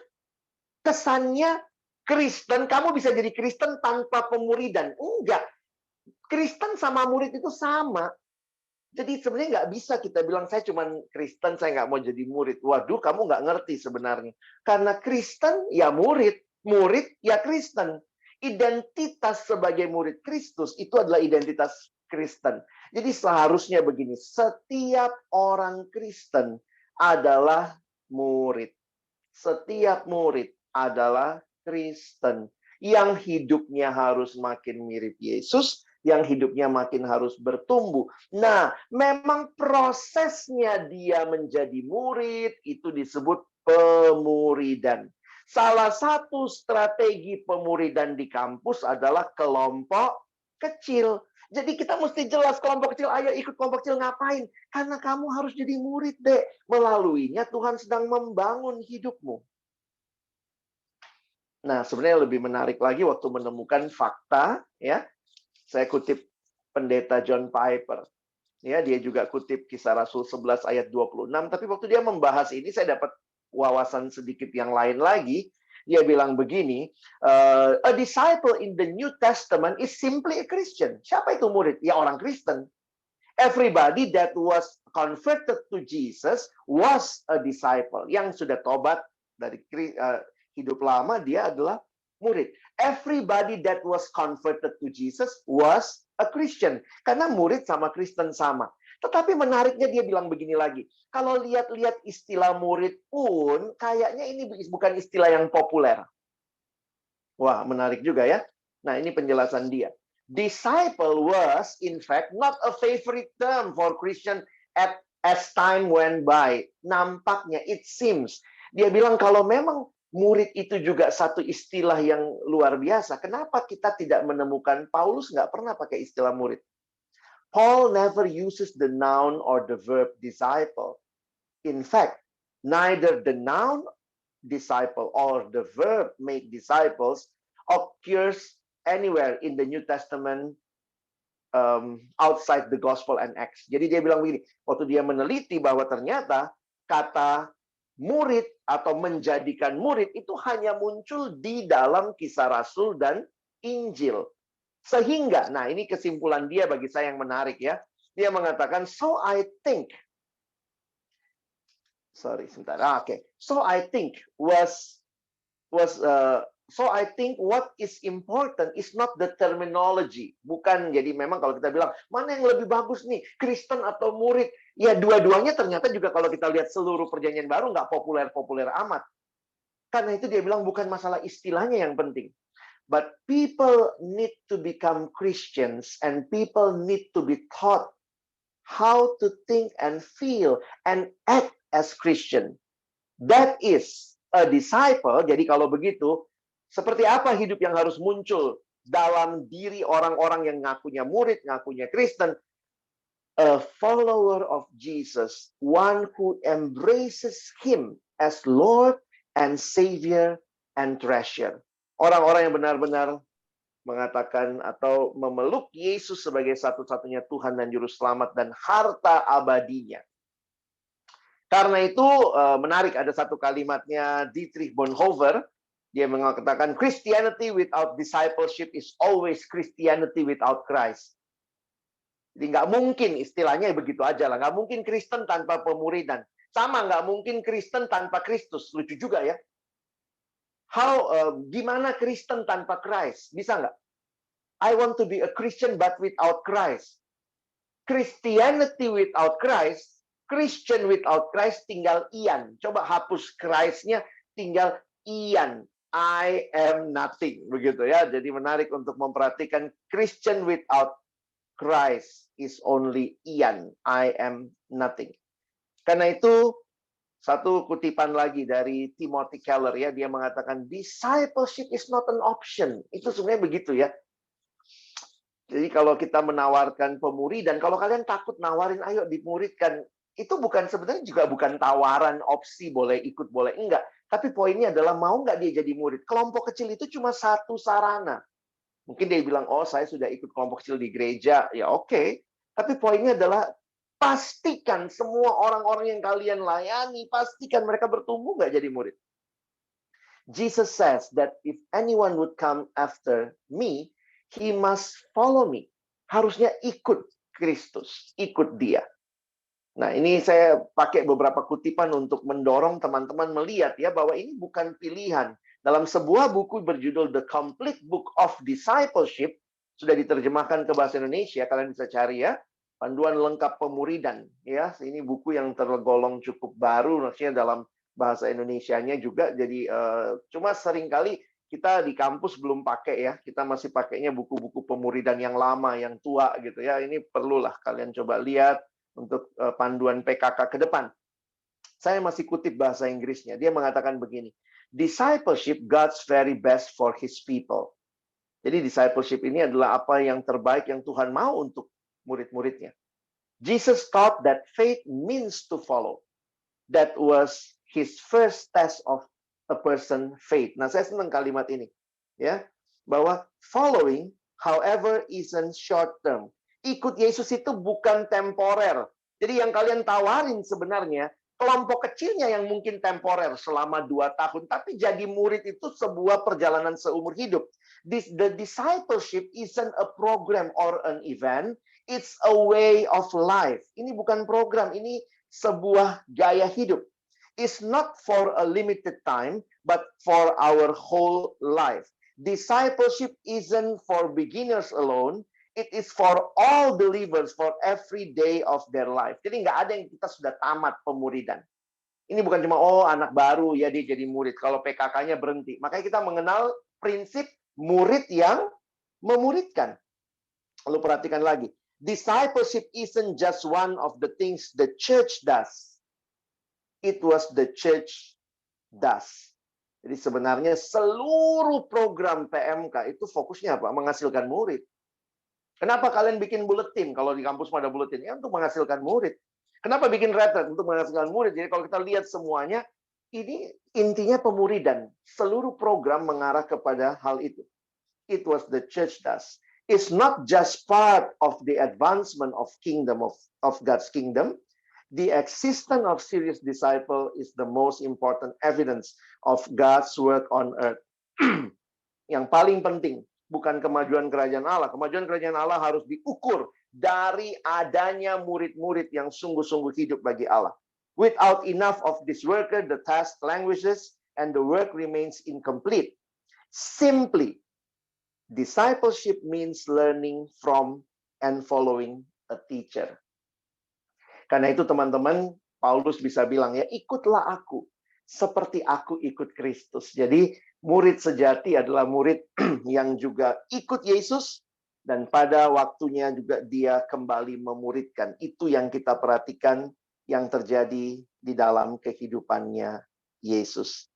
Speaker 6: Kesannya Kristen, kamu bisa jadi Kristen tanpa pemuridan. Enggak. Kristen sama murid itu sama. Jadi sebenarnya nggak bisa kita bilang, saya cuma Kristen, saya nggak mau jadi murid. Waduh, kamu nggak ngerti sebenarnya. Karena Kristen, ya murid. Murid, ya Kristen. Identitas sebagai murid Kristus, itu adalah identitas Kristen. Jadi seharusnya begini, setiap orang Kristen adalah murid. Setiap murid adalah Kristen yang hidupnya harus makin mirip Yesus, yang hidupnya makin harus bertumbuh. Nah, memang prosesnya dia menjadi murid itu disebut pemuridan. Salah satu strategi pemuridan di kampus adalah kelompok kecil. Jadi kita mesti jelas kelompok kecil, ayo ikut kelompok kecil ngapain? Karena kamu harus jadi murid, Dek. Melaluinya Tuhan sedang membangun hidupmu. Nah, sebenarnya lebih menarik lagi waktu menemukan fakta, ya. Saya kutip pendeta John Piper. Ya, dia juga kutip Kisah Rasul 11 ayat 26, tapi waktu dia membahas ini saya dapat wawasan sedikit yang lain lagi. Dia bilang begini, a disciple in the New Testament is simply a Christian. Siapa itu murid? Ya orang Kristen. Everybody that was converted to Jesus was a disciple. Yang sudah tobat dari hidup lama, dia adalah murid. Everybody that was converted to Jesus was a Christian. Karena murid sama Kristen sama. Tetapi menariknya dia bilang begini lagi. Kalau lihat-lihat istilah murid pun, kayaknya ini bukan istilah yang populer. Wah, menarik juga ya. Nah, ini penjelasan dia. Disciple was, in fact, not a favorite term for Christian as time went by. Nampaknya, it seems. Dia bilang kalau memang murid itu juga satu istilah yang luar biasa. Kenapa kita tidak menemukan, Paulus nggak pernah pakai istilah murid. Paul never uses the noun or the verb disciple. In fact, neither the noun disciple or the verb make disciples occurs anywhere in the New Testament outside the Gospel and Acts. Jadi dia bilang begini, waktu dia meneliti bahwa ternyata kata murid atau menjadikan murid itu hanya muncul di dalam Kisah Rasul dan Injil. Sehingga, nah ini kesimpulan dia bagi saya yang menarik ya. Dia mengatakan, so I think what is important is not the terminology. Bukan, jadi memang kalau kita bilang, mana yang lebih bagus nih, Kristen atau murid? Ya, dua-duanya ternyata juga kalau kita lihat seluruh perjanjian baru, nggak populer-populer amat. Karena itu dia bilang bukan masalah istilahnya yang penting. But people need to become Christians and people need to be taught how to think and feel and act as Christian. That is a disciple. Jadi kalau begitu, seperti apa hidup yang harus muncul dalam diri orang-orang yang ngakunya murid, ngakunya Kristen? A follower of Jesus, one who embraces Him as Lord and Savior and treasure. Orang-orang yang benar-benar mengatakan atau memeluk Yesus sebagai satu-satunya Tuhan dan Juru Selamat dan harta abadinya. Karena itu menarik, ada satu kalimatnya Dietrich Bonhoeffer. Dia mengatakan, Christianity without discipleship is always Christianity without Christ. Jadi nggak mungkin, istilahnya begitu aja lah. Nggak mungkin Kristen tanpa pemuridan. Sama, nggak mungkin Kristen tanpa Kristus. Lucu juga ya. Gimana Kristen tanpa Christ? Bisa nggak? I want to be a Christian but without Christ. Christianity without Christ, Christian without Christ tinggal Ian. Coba hapus Christ-nya, tinggal Ian. I am nothing. Begitu ya. Jadi menarik untuk memperhatikan Christian without Christ is only Ian. I am nothing. Karena itu, satu kutipan lagi dari Timothy Keller ya, dia mengatakan discipleship is not an option. Itu sebenarnya begitu ya. Jadi kalau kita menawarkan pemuridan, kalau kalian takut nawarin, ayo dimuridkan, itu sebenarnya juga bukan tawaran opsi boleh ikut boleh enggak. Tapi poinnya adalah mau nggak dia jadi murid. Kelompok kecil itu cuma satu sarana. Mungkin dia bilang, oh saya sudah ikut kelompok kecil di gereja, ya oke. Tapi poinnya adalah pastikan semua orang-orang yang kalian layani, pastikan mereka bertumbuh nggak jadi murid. Jesus says that if anyone would come after me, he must follow me. Harusnya ikut Kristus, ikut dia. Nah, ini saya pakai beberapa kutipan untuk mendorong teman-teman melihat ya bahwa ini bukan pilihan. Dalam sebuah buku berjudul The Complete Book of Discipleship, sudah diterjemahkan ke bahasa Indonesia, kalian bisa cari ya. Panduan lengkap pemuridan ya. Ini buku yang tergolong cukup baru, maksudnya dalam bahasa Indonesianya juga. Jadi cuma seringkali kita di kampus belum pakai ya. Kita masih pakainya buku-buku pemuridan yang lama, yang tua gitu ya. Ini perlulah kalian coba lihat untuk panduan PKK ke depan. Saya masih kutip bahasa Inggrisnya. Dia mengatakan begini, discipleship God's very best for His people. Jadi discipleship ini adalah apa yang terbaik yang Tuhan mau untuk murid-muridnya. Jesus taught that faith means to follow. That was His first test of a person faith. Nah, saya senang kalimat ini, ya, bahwa following, however, isn't short term. Ikut Yesus itu bukan temporer. Jadi yang kalian tawarin sebenarnya kelompok kecilnya yang mungkin temporer selama 2 tahun, tapi jadi murid itu sebuah perjalanan seumur hidup. The discipleship isn't a program or an event, it's a way of life. Ini bukan program, ini sebuah gaya hidup. It's not for a limited time, but for our whole life. Discipleship isn't for beginners alone, it is for all believers for every day of their life. Jadi nggak ada yang kita sudah tamat pemuridan. Ini bukan cuma, oh anak baru, ya dia jadi murid. Kalau PKK-nya berhenti. Makanya kita mengenal prinsip murid yang memuridkan. Lalu perhatikan lagi. Discipleship isn't just one of the things the church does. It was the church does. Jadi sebenarnya seluruh program PMK itu fokusnya apa? Menghasilkan murid. Kenapa kalian bikin buletin? Kalau di kampus ada buletin, ya untuk menghasilkan murid. Kenapa bikin retret? Untuk menghasilkan murid. Jadi kalau kita lihat semuanya, ini intinya pemuridan. Seluruh program mengarah kepada hal itu. It was the church does. It's not just part of the advancement of God's kingdom. The existence of serious disciple is the most important evidence of God's work on earth. Yang paling penting bukan kemajuan kerajaan Allah. Kemajuan kerajaan Allah harus diukur dari adanya murid-murid yang sungguh-sungguh hidup bagi Allah. Without enough of this worker, the task languishes and the work remains incomplete. Simply, discipleship means learning from and following a teacher. Karena itu teman-teman, Paulus bisa bilang ya, ikutlah aku seperti aku ikut Kristus. Jadi murid sejati adalah murid yang juga ikut Yesus dan pada waktunya juga dia kembali memuridkan. Itu yang kita perhatikan yang terjadi di dalam kehidupannya Yesus.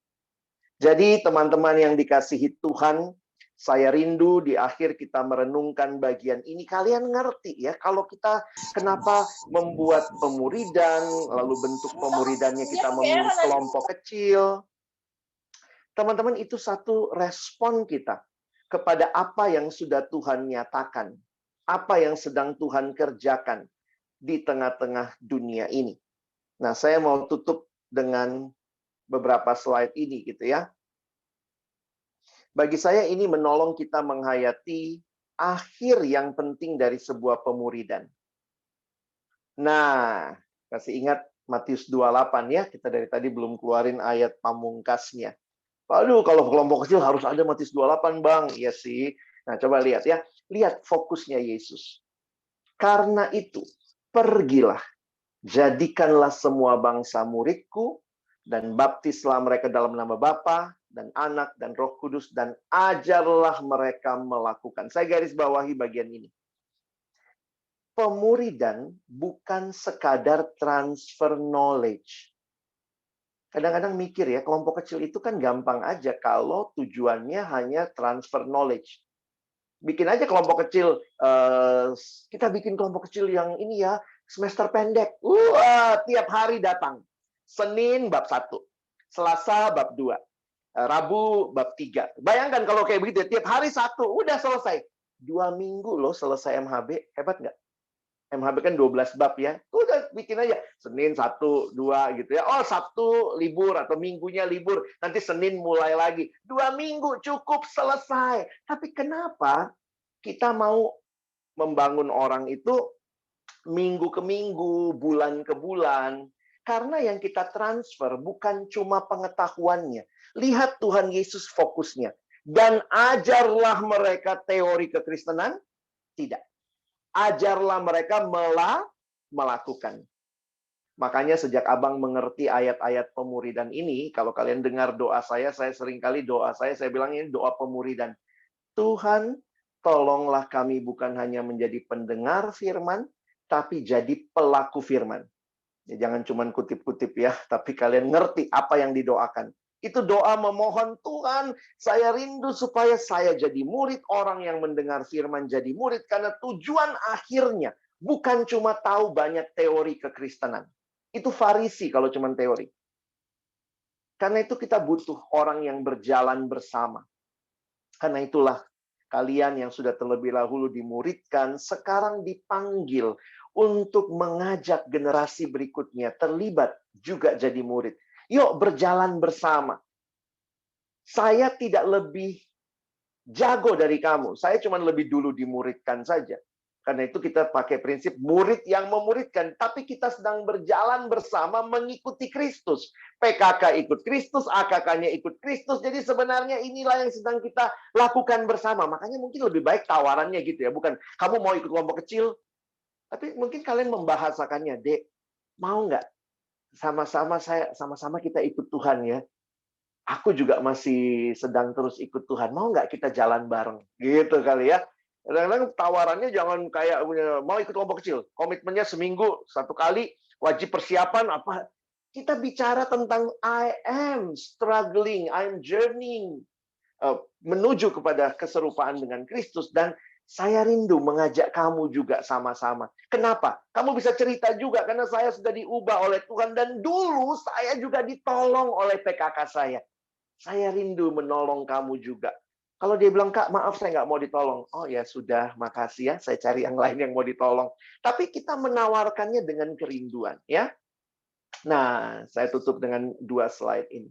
Speaker 6: Jadi teman-teman yang dikasihi Tuhan, saya rindu di akhir kita merenungkan bagian ini. Kalian ngerti ya, kalau kita kenapa membuat pemuridan, lalu bentuk pemuridannya kita memilih kelompok kecil. Teman-teman, itu satu respon kita kepada apa yang sudah Tuhan nyatakan. Apa yang sedang Tuhan kerjakan di tengah-tengah dunia ini. Nah, saya mau tutup dengan beberapa slide ini gitu ya. Bagi saya ini menolong kita menghayati akhir yang penting dari sebuah pemuridan. Nah, kasih ingat Matius 28 ya, kita dari tadi belum keluarin ayat pamungkasnya. Aduh, kalau kelompok kecil harus ada Matius 28, Bang. Iya sih. Nah, coba lihat ya. Lihat fokusnya Yesus. Karena itu, pergilah, jadikanlah semua bangsa muridku, dan baptislah mereka dalam nama Bapa dan Anak dan Roh Kudus, dan ajarlah mereka melakukan. Saya garis bawahi bagian ini. Pemuridan bukan sekadar transfer knowledge. Kadang-kadang mikir ya, kelompok kecil itu kan gampang aja kalau tujuannya hanya transfer knowledge. Bikin aja kelompok kecil, kita bikin kelompok kecil yang ini ya, semester pendek. Tiap hari datang. Senin bab 1, Selasa bab 2, Rabu bab 3. Bayangkan kalau kayak begitu, tiap hari 1, udah selesai. 2 minggu loh selesai MHB, hebat nggak? MHB kan 12 bab ya. Udah bikin aja. Senin 1, 2 gitu ya. Oh, Sabtu libur atau minggunya libur. Nanti Senin mulai lagi. 2 minggu cukup selesai. Tapi kenapa kita mau membangun orang itu minggu ke minggu, bulan ke bulan? Karena yang kita transfer bukan cuma pengetahuannya. Lihat Tuhan Yesus fokusnya. Dan ajarlah mereka teori kekristenan? Tidak. Ajarlah mereka melakukan. Makanya sejak Abang mengerti ayat-ayat pemuridan ini, kalau kalian dengar doa saya seringkali doa saya bilang ini doa pemuridan. Tuhan, tolonglah kami bukan hanya menjadi pendengar firman, tapi jadi pelaku firman. Ya, jangan cuma kutip-kutip ya, tapi kalian ngerti apa yang didoakan. Itu doa memohon, Tuhan, saya rindu supaya saya jadi murid, orang yang mendengar firman jadi murid, karena tujuan akhirnya bukan cuma tahu banyak teori kekristenan. Itu Farisi kalau cuma teori. Karena itu kita butuh orang yang berjalan bersama. Karena itulah kalian yang sudah terlebih dahulu dimuridkan, sekarang dipanggil untuk mengajak generasi berikutnya terlibat juga jadi murid. Yuk berjalan bersama. Saya tidak lebih jago dari kamu. Saya cuma lebih dulu dimuridkan saja. Karena itu kita pakai prinsip murid yang memuridkan. Tapi kita sedang berjalan bersama mengikuti Kristus. PKK ikut Kristus, AKK-nya ikut Kristus. Jadi sebenarnya inilah yang sedang kita lakukan bersama. Makanya mungkin lebih baik tawarannya gitu ya. Bukan kamu mau ikut kelompok kecil, tapi mungkin kalian membahasakannya, Dek, mau nggak? Sama-sama kita ikut Tuhan ya. Aku juga masih sedang terus ikut Tuhan. Mau nggak kita jalan bareng? Gitu kali ya. Kadang-kadang tawarannya jangan kayak mau ikut kelompok kecil, komitmennya seminggu 1 kali, wajib persiapan apa. Kita bicara tentang I am struggling, I'm journeying menuju kepada keserupaan dengan Kristus, dan saya rindu mengajak kamu juga sama-sama. Kenapa? Kamu bisa cerita juga karena saya sudah diubah oleh Tuhan, dan dulu saya juga ditolong oleh PKK saya. Saya rindu menolong kamu juga. Kalau dia bilang, Kak, maaf saya nggak mau ditolong. Oh ya sudah, makasih ya, saya cari yang lain yang mau ditolong. Tapi kita menawarkannya dengan kerinduan, ya. Nah, saya tutup dengan 2 slide ini.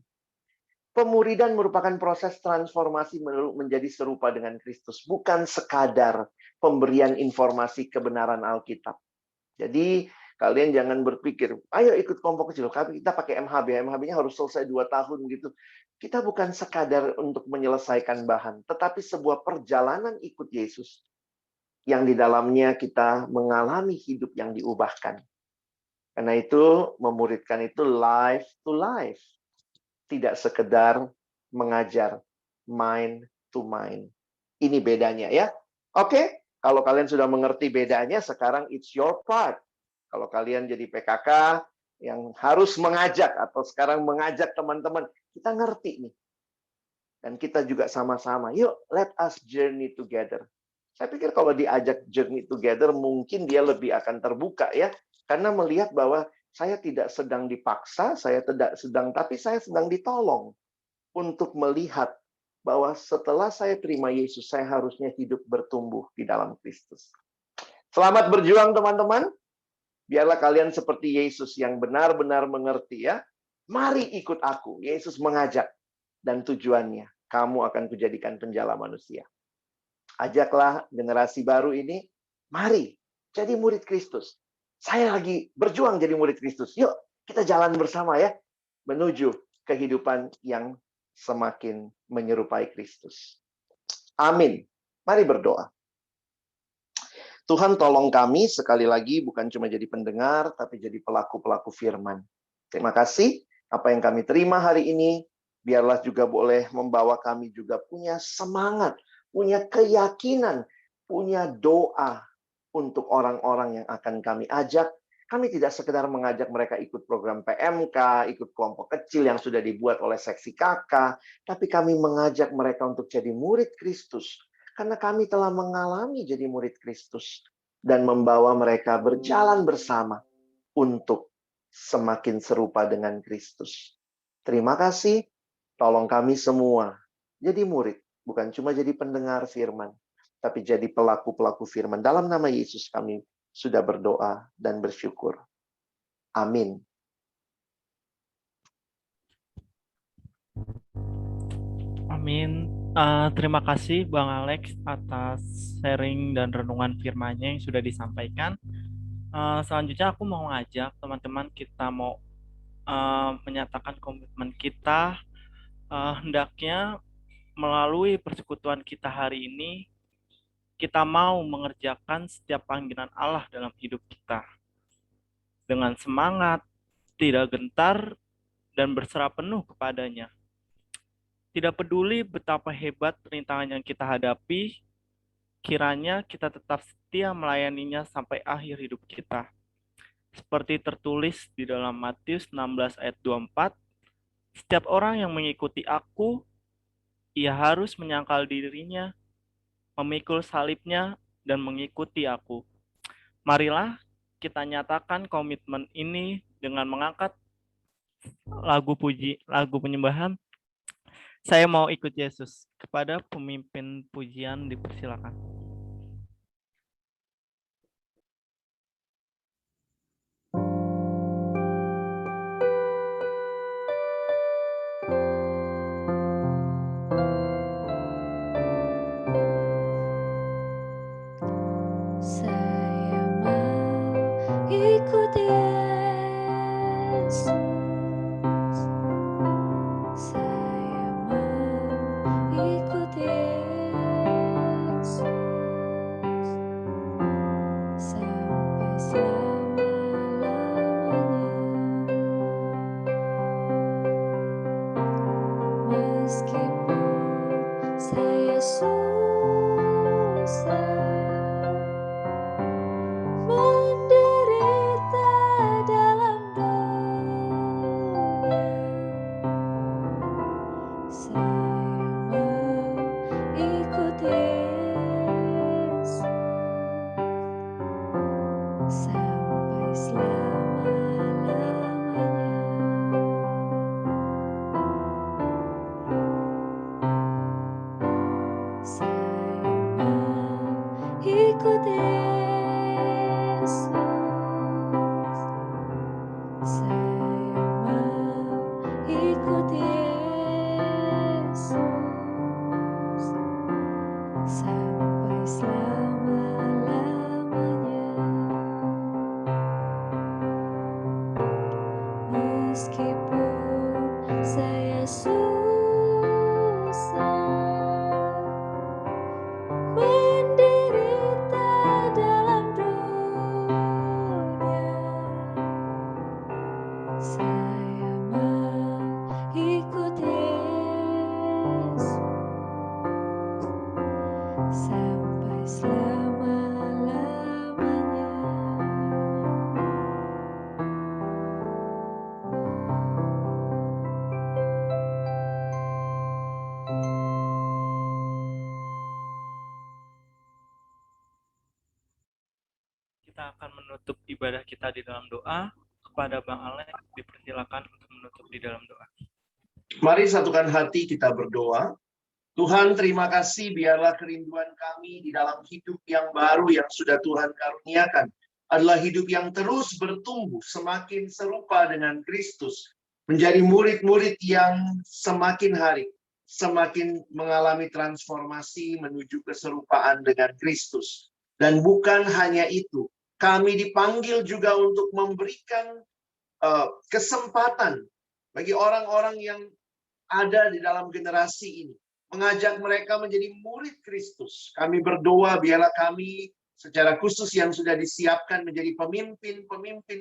Speaker 6: Pemuridan merupakan proses transformasi menjadi serupa dengan Kristus, bukan sekadar pemberian informasi kebenaran Alkitab. Jadi kalian jangan berpikir, ayo ikut kelompok kecil, kita pakai MHB, MHB-nya harus selesai 2 tahun gitu. Kita bukan sekadar untuk menyelesaikan bahan, tetapi sebuah perjalanan ikut Yesus yang di dalamnya kita mengalami hidup yang diubahkan. Karena itu memuridkan itu life to life. Tidak sekedar mengajar mind to mind. Ini bedanya ya. Oke, kalau kalian sudah mengerti bedanya, sekarang it's your part. Kalau kalian jadi PKK yang harus mengajak atau sekarang mengajak teman-teman, kita ngerti nih. Dan kita juga sama-sama, yuk let us journey together. Saya pikir kalau diajak journey together, mungkin dia lebih akan terbuka ya. Karena melihat bahwa saya tidak sedang dipaksa, saya tidak sedang, tapi saya sedang ditolong untuk melihat bahwa setelah saya terima Yesus, saya harusnya hidup bertumbuh di dalam Kristus. Selamat berjuang teman-teman. Biarlah kalian seperti Yesus yang benar-benar mengerti ya. Mari ikut aku. Yesus mengajak. Dan tujuannya, kamu akan kujadikan penjala manusia. Ajaklah generasi baru ini, mari jadi murid Kristus. Saya lagi berjuang jadi murid Kristus. Yuk, kita jalan bersama ya. Menuju kehidupan yang semakin menyerupai Kristus. Amin. Mari berdoa. Tuhan tolong kami sekali lagi bukan cuma jadi pendengar, tapi jadi pelaku-pelaku firman. Terima kasih apa yang kami terima hari ini. Biarlah juga boleh membawa kami juga punya semangat, punya keyakinan, punya doa untuk orang-orang yang akan kami ajak. Kami tidak sekedar mengajak mereka ikut program PMK, ikut kelompok kecil yang sudah dibuat oleh seksi KK, tapi kami mengajak mereka untuk jadi murid Kristus. Karena kami telah mengalami jadi murid Kristus dan membawa mereka berjalan bersama untuk semakin serupa dengan Kristus. Terima kasih. Tolong kami semua jadi murid, bukan cuma jadi pendengar firman, tapi jadi pelaku-pelaku firman. Dalam nama Yesus kami sudah berdoa dan bersyukur. Amin.
Speaker 2: Amin. Terima kasih Bang Alex atas sharing dan renungan firman-Nya yang sudah disampaikan. Selanjutnya aku mau ngajak teman-teman kita mau menyatakan komitmen kita. Hendaknya melalui persekutuan kita hari ini, kita mau mengerjakan setiap panggilan Allah dalam hidup kita. Dengan semangat, tidak gentar, dan berserah penuh kepadanya. Tidak peduli betapa hebat rintangan yang kita hadapi, kiranya kita tetap setia melayaninya sampai akhir hidup kita. Seperti tertulis di dalam Matius 16 ayat 24, setiap orang yang mengikuti aku, ia harus menyangkal dirinya, memikul salibnya, dan mengikuti aku. Marilah kita nyatakan komitmen ini dengan mengangkat lagu penyembahan. Saya mau ikut Yesus. Kepada pemimpin pujian dipersilakan.
Speaker 3: Saya mau ikut Yesus. Saya mau ikut Yesus sampai selama-lamanya. Meskipun saya susah. Saya mau ikut Yesus sampai selama-lamanya. Meskipun saya susah menderita dalam dunia, saya mau ikut Yesus sampai selama-lamanya.
Speaker 2: Kita akan menutup ibadah kita di dalam doa. Kepada Bang Alek, dipersilakan untuk menutup di dalam doa.
Speaker 6: Mari satukan hati kita berdoa. Tuhan, terima kasih biarlah kerinduan kami di dalam hidup yang baru yang sudah Tuhan karuniakan adalah hidup yang terus bertumbuh, semakin serupa dengan Kristus, menjadi murid-murid yang semakin hari semakin mengalami transformasi menuju keserupaan dengan Kristus. Dan bukan hanya itu, kami dipanggil juga untuk memberikan kesempatan bagi orang-orang yang ada di dalam generasi ini, mengajak mereka menjadi murid Kristus. Kami berdoa biarlah kami secara khusus yang sudah disiapkan menjadi pemimpin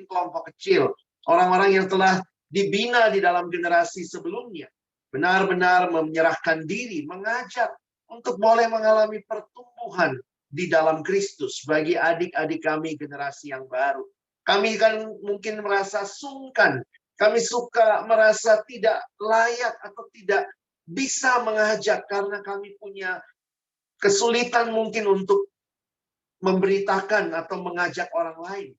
Speaker 6: kelompok kecil, orang-orang yang telah dibina di dalam generasi sebelumnya, benar-benar menyerahkan diri, mengajak untuk boleh mengalami pertumbuhan di dalam Kristus bagi adik-adik kami generasi yang baru. Kami kan mungkin merasa sungkan, kami suka merasa tidak layak atau tidak bisa mengajak karena kami punya kesulitan mungkin untuk memberitakan atau mengajak orang lain.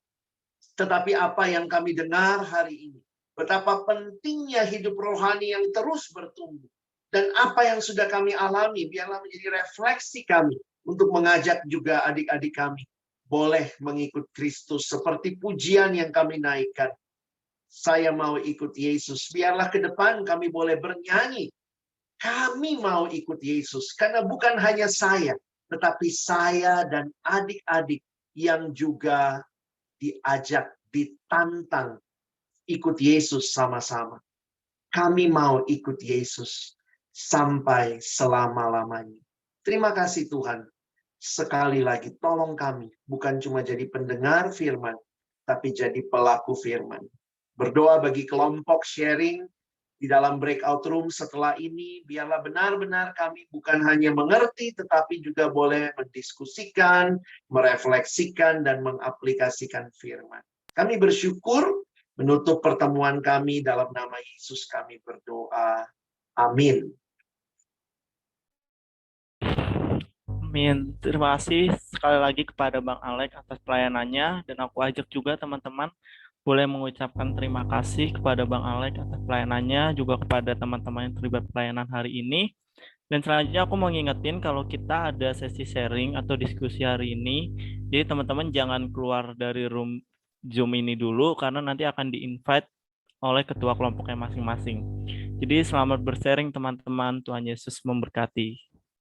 Speaker 6: Tetapi apa yang kami dengar hari ini, betapa pentingnya hidup rohani yang terus bertumbuh. Dan apa yang sudah kami alami, biarlah menjadi refleksi kami untuk mengajak juga adik-adik kami boleh mengikut Kristus seperti pujian yang kami naikkan. Saya mau ikut Yesus. Biarlah ke depan kami boleh bernyanyi. Kami mau ikut Yesus. Karena bukan hanya saya, tetapi saya dan adik-adik yang juga diajak, ditantang ikut Yesus sama-sama. Kami mau ikut Yesus sampai selama-lamanya. Terima kasih Tuhan. Sekali lagi tolong kami bukan cuma jadi pendengar firman, tapi jadi pelaku firman. Berdoa bagi kelompok sharing di dalam breakout room setelah ini, biarlah benar-benar kami bukan hanya mengerti, tetapi juga boleh mendiskusikan, merefleksikan, dan mengaplikasikan firman. Kami bersyukur menutup pertemuan kami dalam nama Yesus kami berdoa. Amin.
Speaker 2: Amin. Terima kasih sekali lagi kepada Bang Alek atas pelayanannya, dan aku ajak juga teman-teman boleh mengucapkan terima kasih kepada Bang Alek atas pelayanannya, juga kepada teman-teman yang terlibat pelayanan hari ini. Dan selanjutnya aku mau ngingetin kalau kita ada sesi sharing atau diskusi hari ini, jadi teman-teman jangan keluar dari room Zoom ini dulu, karena nanti akan di-invite oleh ketua kelompoknya masing-masing. Jadi selamat bersharing teman-teman, Tuhan Yesus memberkati.